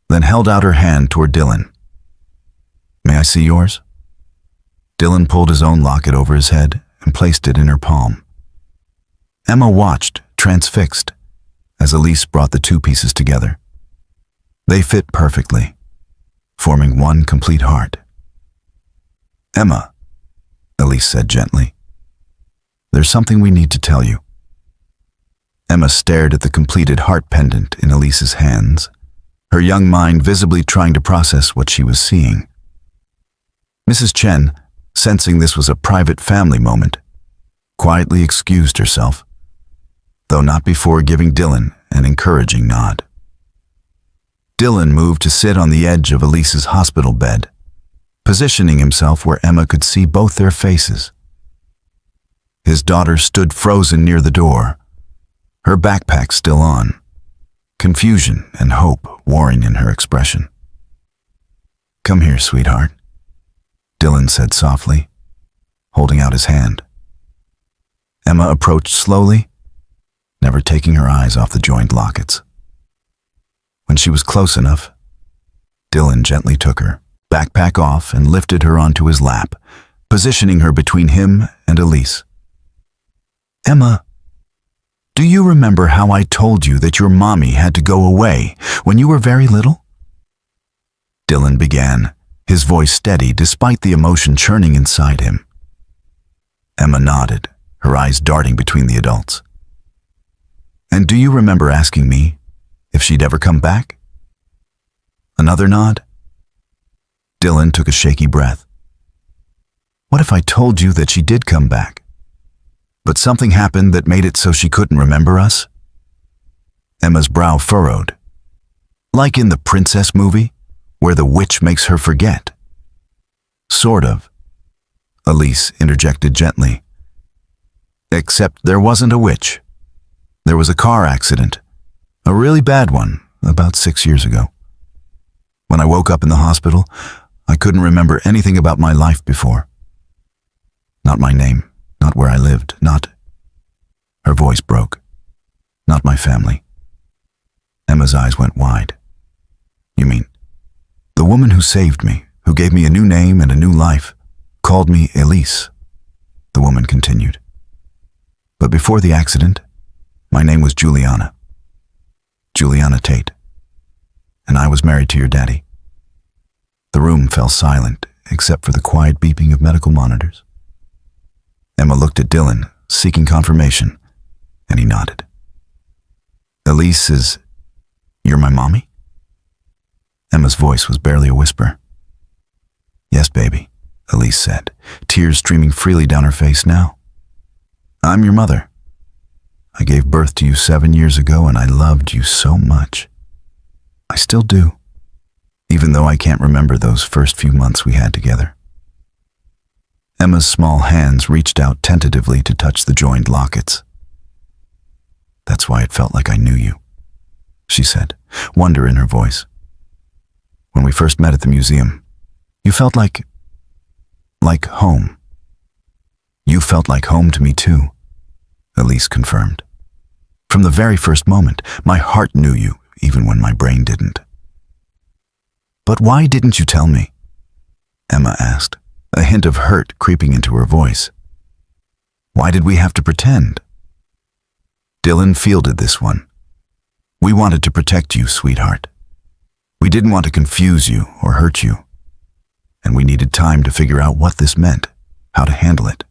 then held out her hand toward Dylan. "May I see yours?" Dylan pulled his own locket over his head and placed it in her palm. Emma watched, transfixed, as Elise brought the two pieces together. They fit perfectly, forming one complete heart. "Emma," Elise said gently, "there's something we need to tell you." Emma stared at the completed heart pendant in Elise's hands, her young mind visibly trying to process what she was seeing. Mrs. Chen, sensing this was a private family moment, quietly excused herself, though not before giving Dylan an encouraging nod. Dylan moved to sit on the edge of Elise's hospital bed, positioning himself where Emma could see both their faces. His daughter stood frozen near the door, her backpack still on, confusion and hope warring in her expression. "Come here, sweetheart," Dylan said softly, holding out his hand. Emma approached slowly, never taking her eyes off the joined lockets. When she was close enough, Dylan gently took her backpack off and lifted her onto his lap, positioning her between him and Elise. "Emma, do you remember how I told you that your mommy had to go away when you were very little?" Dylan began, his voice steady despite the emotion churning inside him. Emma nodded, her eyes darting between the adults. "And do you remember asking me if she'd ever come back?" Another nod. Dylan took a shaky breath. "What if I told you that she did come back, but something happened that made it so she couldn't remember us?" Emma's brow furrowed. "Like in the princess movie, where the witch makes her forget." "Sort of," Elise interjected gently. "Except there wasn't a witch. There was a car accident, a really bad one, about 6 years ago. When I woke up in the hospital, I couldn't remember anything about my life before. Not my name, not where I lived, not—" Her voice broke. "Not my family." Emma's eyes went wide. "You mean, the woman who saved me, who gave me a new name and a new life, called me Elise," the woman continued. "But before the accident, my name was Juliana Tate, and I was married to your daddy." The room fell silent, except for the quiet beeping of medical monitors. Emma looked at Dylan, seeking confirmation, and he nodded. "Elise is... you're my mommy?" Emma's voice was barely a whisper. "Yes, baby," Elise said, tears streaming freely down her face now. "I'm your mother. I gave birth to you 7 years ago, and I loved you so much. I still do, even though I can't remember those first few months we had together." Emma's small hands reached out tentatively to touch the joined lockets. "That's why it felt like I knew you," she said, wonder in her voice. "When we first met at the museum, you felt like home." "You felt like home to me too," Elise confirmed. "From the very first moment, my heart knew you, even when my brain didn't." "But why didn't you tell me?" Emma asked, a hint of hurt creeping into her voice. "Why did we have to pretend?" Dylan fielded this one. "We wanted to protect you, sweetheart. We didn't want to confuse you or hurt you. And we needed time to figure out what this meant, how to handle it."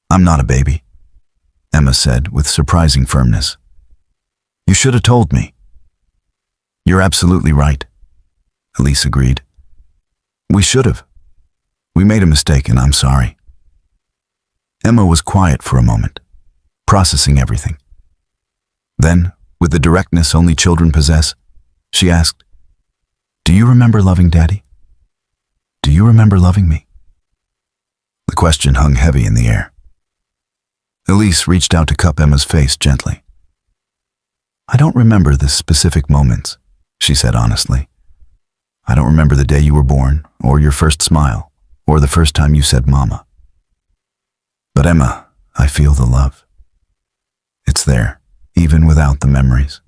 "I'm not a baby," Emma said with surprising firmness. "You should have told me." "You're absolutely right," Elise agreed. "We should have. We made a mistake, and I'm sorry." Emma was quiet for a moment, processing everything. Then, with the directness only children possess, she asked, "Do you remember loving Daddy? Do you remember loving me?" The question hung heavy in the air. Elise reached out to cup Emma's face gently. "I don't remember the specific moments," she said honestly. "I don't remember the day you were born, or your first smile, or the first time you said mama. But Emma, I feel the love. It's there, even without the memories.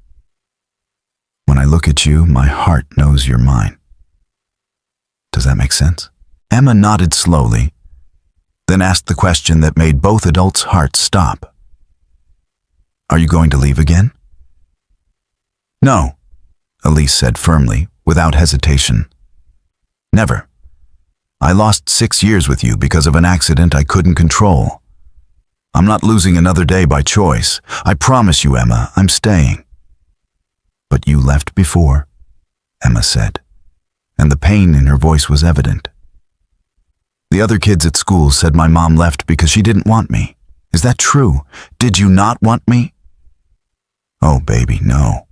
When I look at you, my heart knows you're mine. Does that make sense?" Emma nodded slowly, then asked the question that made both adults' hearts stop. "Are you going to leave again?" "No," Elise said firmly, without hesitation. Never. I lost 6 years with you because of an accident I couldn't control. I'm not losing another day by choice. I promise you, Emma, I'm staying. But you left before, Emma said, and the pain in her voice was evident. The other kids at school said my mom left because she didn't want me. Is that true? Did you not want me? Oh, baby, no.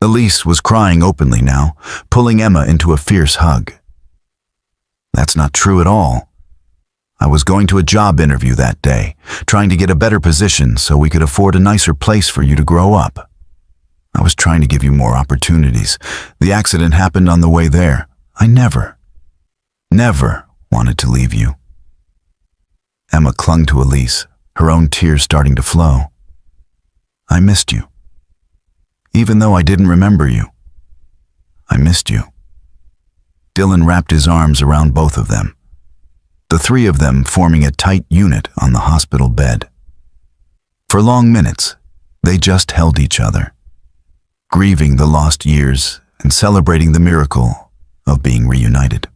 Elise was crying openly now, pulling Emma into a fierce hug. That's not true at all. I was going to a job interview that day, trying to get a better position so we could afford a nicer place for you to grow up. I was trying to give you more opportunities. The accident happened on the way there. I never wanted to leave you. Emma clung to Elise, her own tears starting to flow. I missed you. Even though I didn't remember you, I missed you. Dylan wrapped his arms around both of them, the three of them forming a tight unit on the hospital bed. For long minutes, they just held each other, grieving the lost years and celebrating the miracle of being reunited.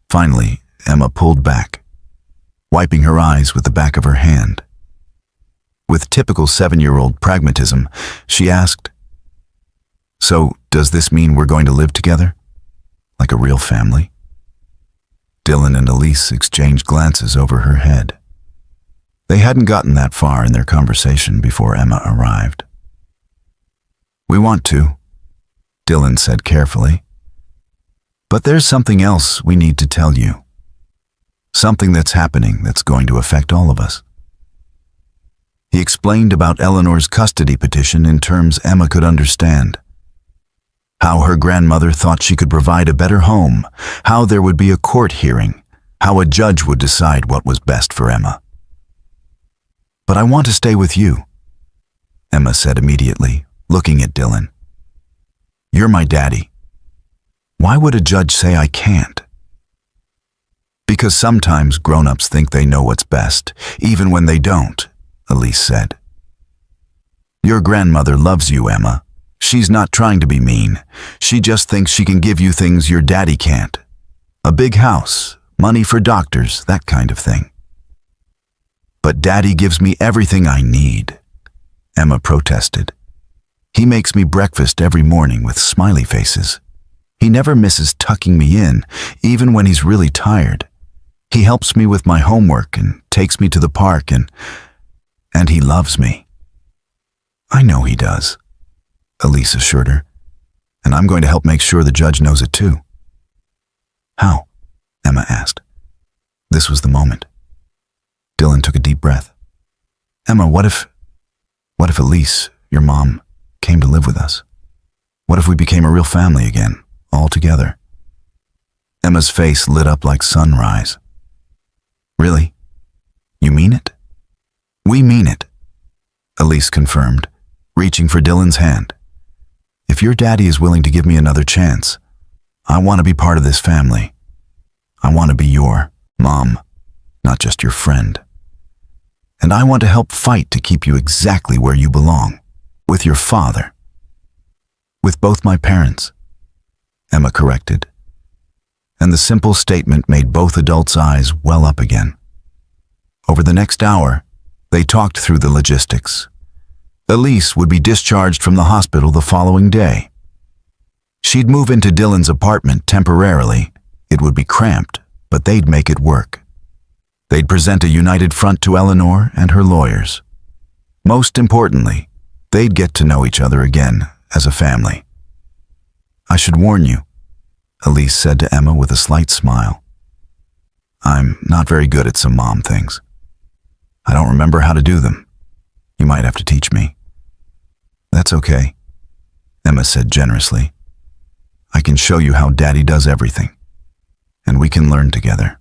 Finally, Emma pulled back, wiping her eyes with the back of her hand. With typical 7-year-old pragmatism, she asked, "So, does this mean we're going to live together? Like a real family?" Dylan and Elise exchanged glances over her head. They hadn't gotten that far in their conversation before Emma arrived. "We want to," Dylan said carefully. "But there's something else we need to tell you. Something that's happening that's going to affect all of us." He explained about Eleanor's custody petition in terms Emma could understand. How her grandmother thought she could provide a better home, how there would be a court hearing, how a judge would decide what was best for Emma. "But I want to stay with you," Emma said immediately, looking at Dylan. "You're my daddy. Why would a judge say I can't?" "Because sometimes grown-ups think they know what's best, even when they don't," Elise said. "Your grandmother loves you, Emma. She's not trying to be mean. She just thinks she can give you things your daddy can't. A big house, money for doctors, that kind of thing." "But Daddy gives me everything I need," Emma protested. "He makes me breakfast every morning with smiley faces. He never misses tucking me in, even when he's really tired. He helps me with my homework and takes me to the park and he loves me." "I know he does," Elise assured her, "and I'm going to help make sure the judge knows it too." "How?" Emma asked. This was the moment. Dylan took a deep breath. "Emma, what if Elise, your mom, came to live with us? What if we became a real family again, all together?" Emma's face lit up like sunrise. "Really? You mean it?" "We mean it," Elise confirmed, reaching for Dylan's hand. "If your daddy is willing to give me another chance, I want to be part of this family. I want to be your mom, not just your friend. And I want to help fight to keep you exactly where you belong, with your father." "With both my parents," Emma corrected. And the simple statement made both adults' eyes well up again. Over the next hour, they talked through the logistics. Elise would be discharged from the hospital the following day. She'd move into Dylan's apartment temporarily. It would be cramped, but they'd make it work. They'd present a united front to Eleanor and her lawyers. Most importantly, they'd get to know each other again as a family. "I should warn you," Elise said to Emma with a slight smile. "I'm not very good at some mom things. I don't remember how to do them. You might have to teach me." "That's okay," Emma said generously. "I can show you how Daddy does everything, and we can learn together."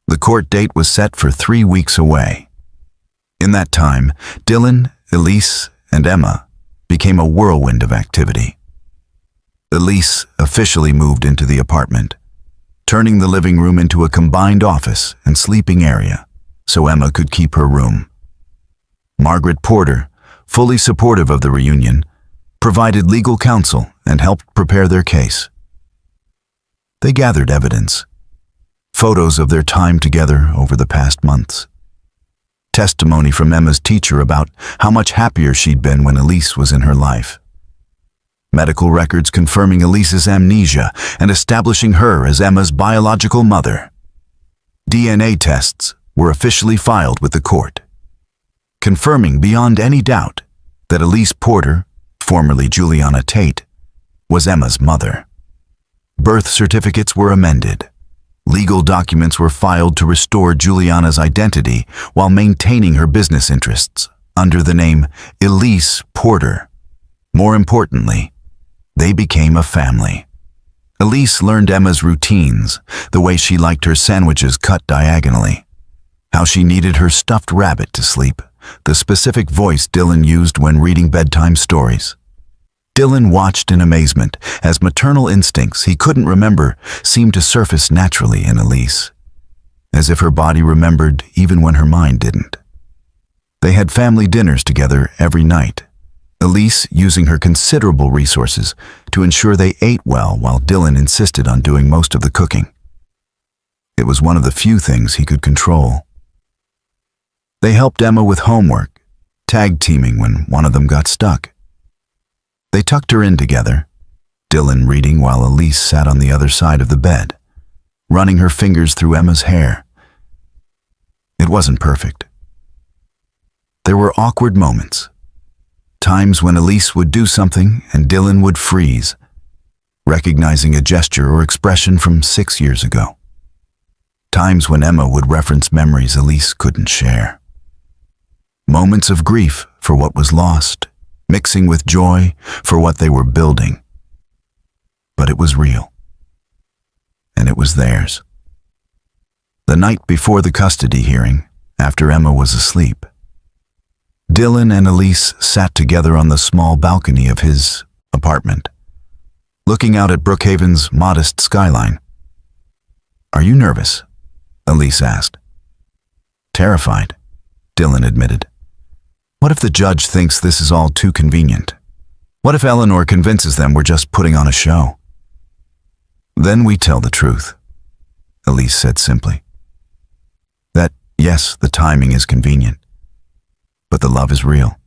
The court date was set for 3 weeks away. In that time, Dylan, Elise, and Emma became a whirlwind of activity. Elise officially moved into the apartment, turning the living room into a combined office and sleeping area so Emma could keep her room. Margaret Porter, fully supportive of the reunion, provided legal counsel, and helped prepare their case. They gathered evidence, photos of their time together over the past months, testimony from Emma's teacher about how much happier she'd been when Elise was in her life, medical records confirming Elise's amnesia and establishing her as Emma's biological mother. DNA tests were officially filed with the court, confirming beyond any doubt that Elise Porter, formerly Juliana Tate, was Emma's mother. Birth certificates were amended. Legal documents were filed to restore Juliana's identity while maintaining her business interests under the name Elise Porter. More importantly, they became a family. Elise learned Emma's routines, the way she liked her sandwiches cut diagonally, how she needed her stuffed rabbit to sleep, the specific voice Dylan used when reading bedtime stories. Dylan watched in amazement as maternal instincts he couldn't remember seemed to surface naturally in Elise, as if her body remembered even when her mind didn't. They had family dinners together every night, Elise using her considerable resources to ensure they ate well while Dylan insisted on doing most of the cooking. It was one of the few things he could control. They helped Emma with homework, tag teaming when one of them got stuck. They tucked her in together, Dylan reading while Elise sat on the other side of the bed, running her fingers through Emma's hair. It wasn't perfect. There were awkward moments, times when Elise would do something and Dylan would freeze, recognizing a gesture or expression from 6 years ago. Times when Emma would reference memories Elise couldn't share. Moments of grief for what was lost, mixing with joy for what they were building. But it was real. And it was theirs. The night before the custody hearing, after Emma was asleep, Dylan and Elise sat together on the small balcony of his apartment, looking out at Brookhaven's modest skyline. "Are you nervous?" Elise asked. "Terrified," Dylan admitted. "What if the judge thinks this is all too convenient? What if Eleanor convinces them we're just putting on a show?" "Then we tell the truth," Elise said simply. "That, yes, the timing is convenient, but the love is real.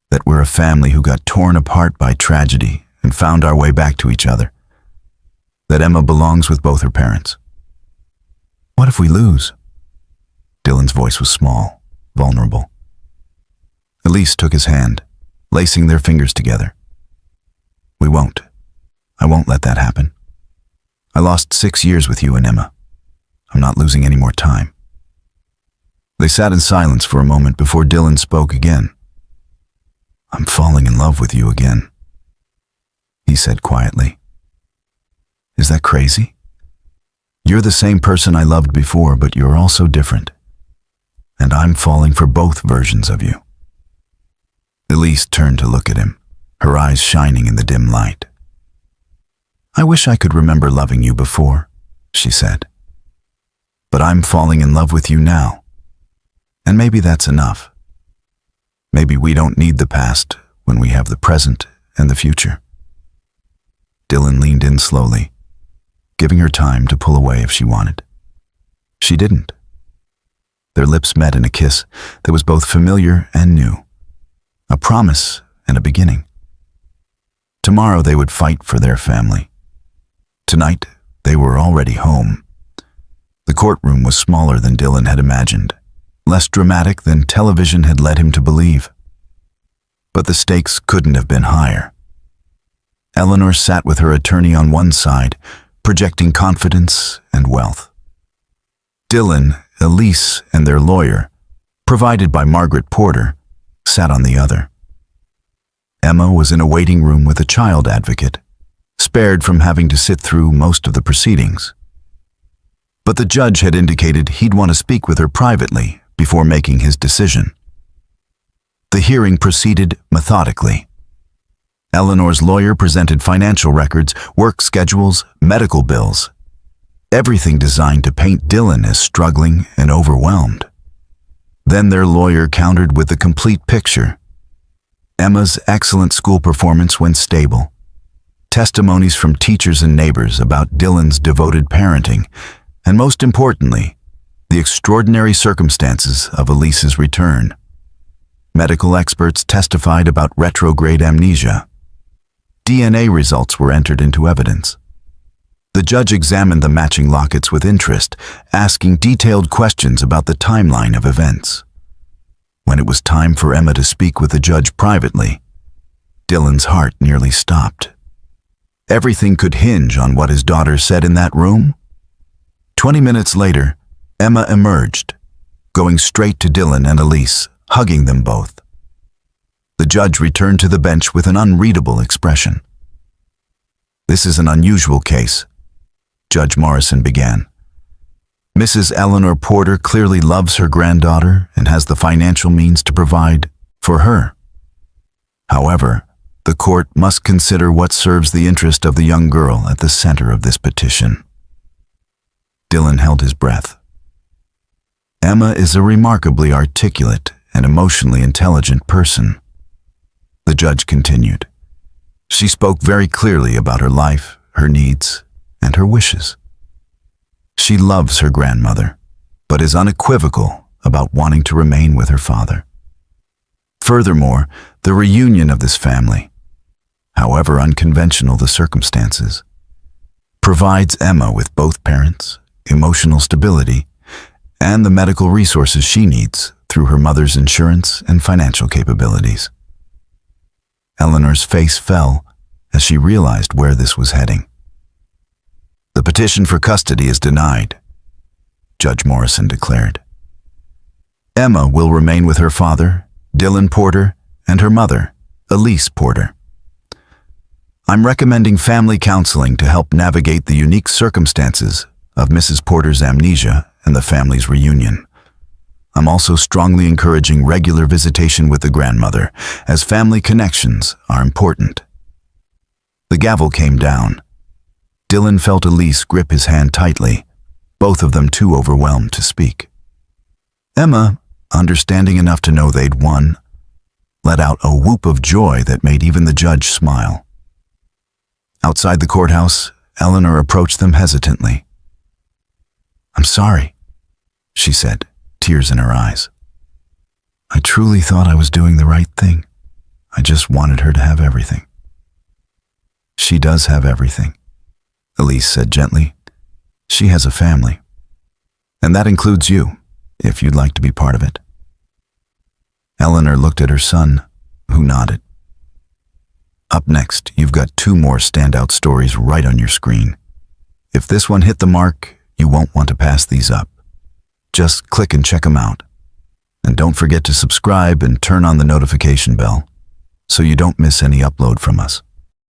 That we're a family who got torn apart by tragedy and found our way back to each other. That Emma belongs with both her parents." "What if we lose?" Dylan's voice was small, vulnerable. Elise took his hand, lacing their fingers together. "We won't. I won't let that happen. I lost 6 years with you and Emma. I'm not losing any more time." They sat in silence for a moment before Dylan spoke again. "I'm falling in love with you again," he said quietly. "Is that crazy? You're the same person I loved before, but you're also different. And I'm falling for both versions of you." Elise turned to look at him, her eyes shining in the dim light. "I wish I could remember loving you before," she said. "But I'm falling in love with you now. And maybe that's enough. Maybe we don't need the past when we have the present and the future." Dylan leaned in slowly, giving her time to pull away if she wanted. She didn't. Their lips met in a kiss that was both familiar and new, a promise and a beginning. Tomorrow they would fight for their family. Tonight, they were already home. The courtroom was smaller than Dylan had imagined, less dramatic than television had led him to believe. But the stakes couldn't have been higher. Eleanor sat with her attorney on one side, projecting confidence and wealth. Dylan, Elise, and their lawyer, provided by Margaret Porter, sat on the other. Emma was in a waiting room with a child advocate, spared from having to sit through most of the proceedings. But the judge had indicated he'd want to speak with her privately before making his decision. The hearing proceeded methodically. Eleanor's lawyer presented financial records, work schedules, medical bills, everything designed to paint Dylan as struggling and overwhelmed. Then their lawyer countered with the complete picture. Emma's excellent school performance went stable. Testimonies from teachers and neighbors about Dylan's devoted parenting, and most importantly, the extraordinary circumstances of Elise's return. Medical experts testified about retrograde amnesia. DNA results were entered into evidence. The judge examined the matching lockets with interest, asking detailed questions about the timeline of events. When it was time for Emma to speak with the judge privately, Dylan's heart nearly stopped. Everything could hinge on what his daughter said in that room. 20 minutes later, Emma emerged, going straight to Dylan and Elise, hugging them both. The judge returned to the bench with an unreadable expression. "This is an unusual case," Judge Morrison began. "Mrs. Eleanor Porter clearly loves her granddaughter and has the financial means to provide for her. However, the court must consider what serves the interest of the young girl at the center of this petition." Dylan held his breath. "Emma is a remarkably articulate and emotionally intelligent person," the judge continued. "She spoke very clearly about her life, her needs, and her wishes. She loves her grandmother, but is unequivocal about wanting to remain with her father. Furthermore, the reunion of this family, however unconventional the circumstances, provides Emma with both parents, emotional stability, and the medical resources she needs through her mother's insurance and financial capabilities." Eleanor's face fell as she realized where this was heading. "The petition for custody is denied," Judge Morrison declared. "Emma will remain with her father, Dylan Porter, and her mother, Elise Porter. I'm recommending family counseling to help navigate the unique circumstances of Mrs. Porter's amnesia and the family's reunion. I'm also strongly encouraging regular visitation with the grandmother, as family connections are important." The gavel came down. Dylan felt Elise grip his hand tightly, both of them too overwhelmed to speak. Emma, understanding enough to know they'd won, let out a whoop of joy that made even the judge smile. Outside the courthouse, Eleanor approached them hesitantly. "I'm sorry," she said, tears in her eyes. "I truly thought I was doing the right thing. I just wanted her to have everything." "She does have everything," Elise said gently. "She has a family. And that includes you, if you'd like to be part of it." Eleanor looked at her son, who nodded. Up next, you've got 2 more standout stories right on your screen. If this one hit the mark, you won't want to pass these up. Just click and check them out. And don't forget to subscribe and turn on the notification bell so you don't miss any upload from us.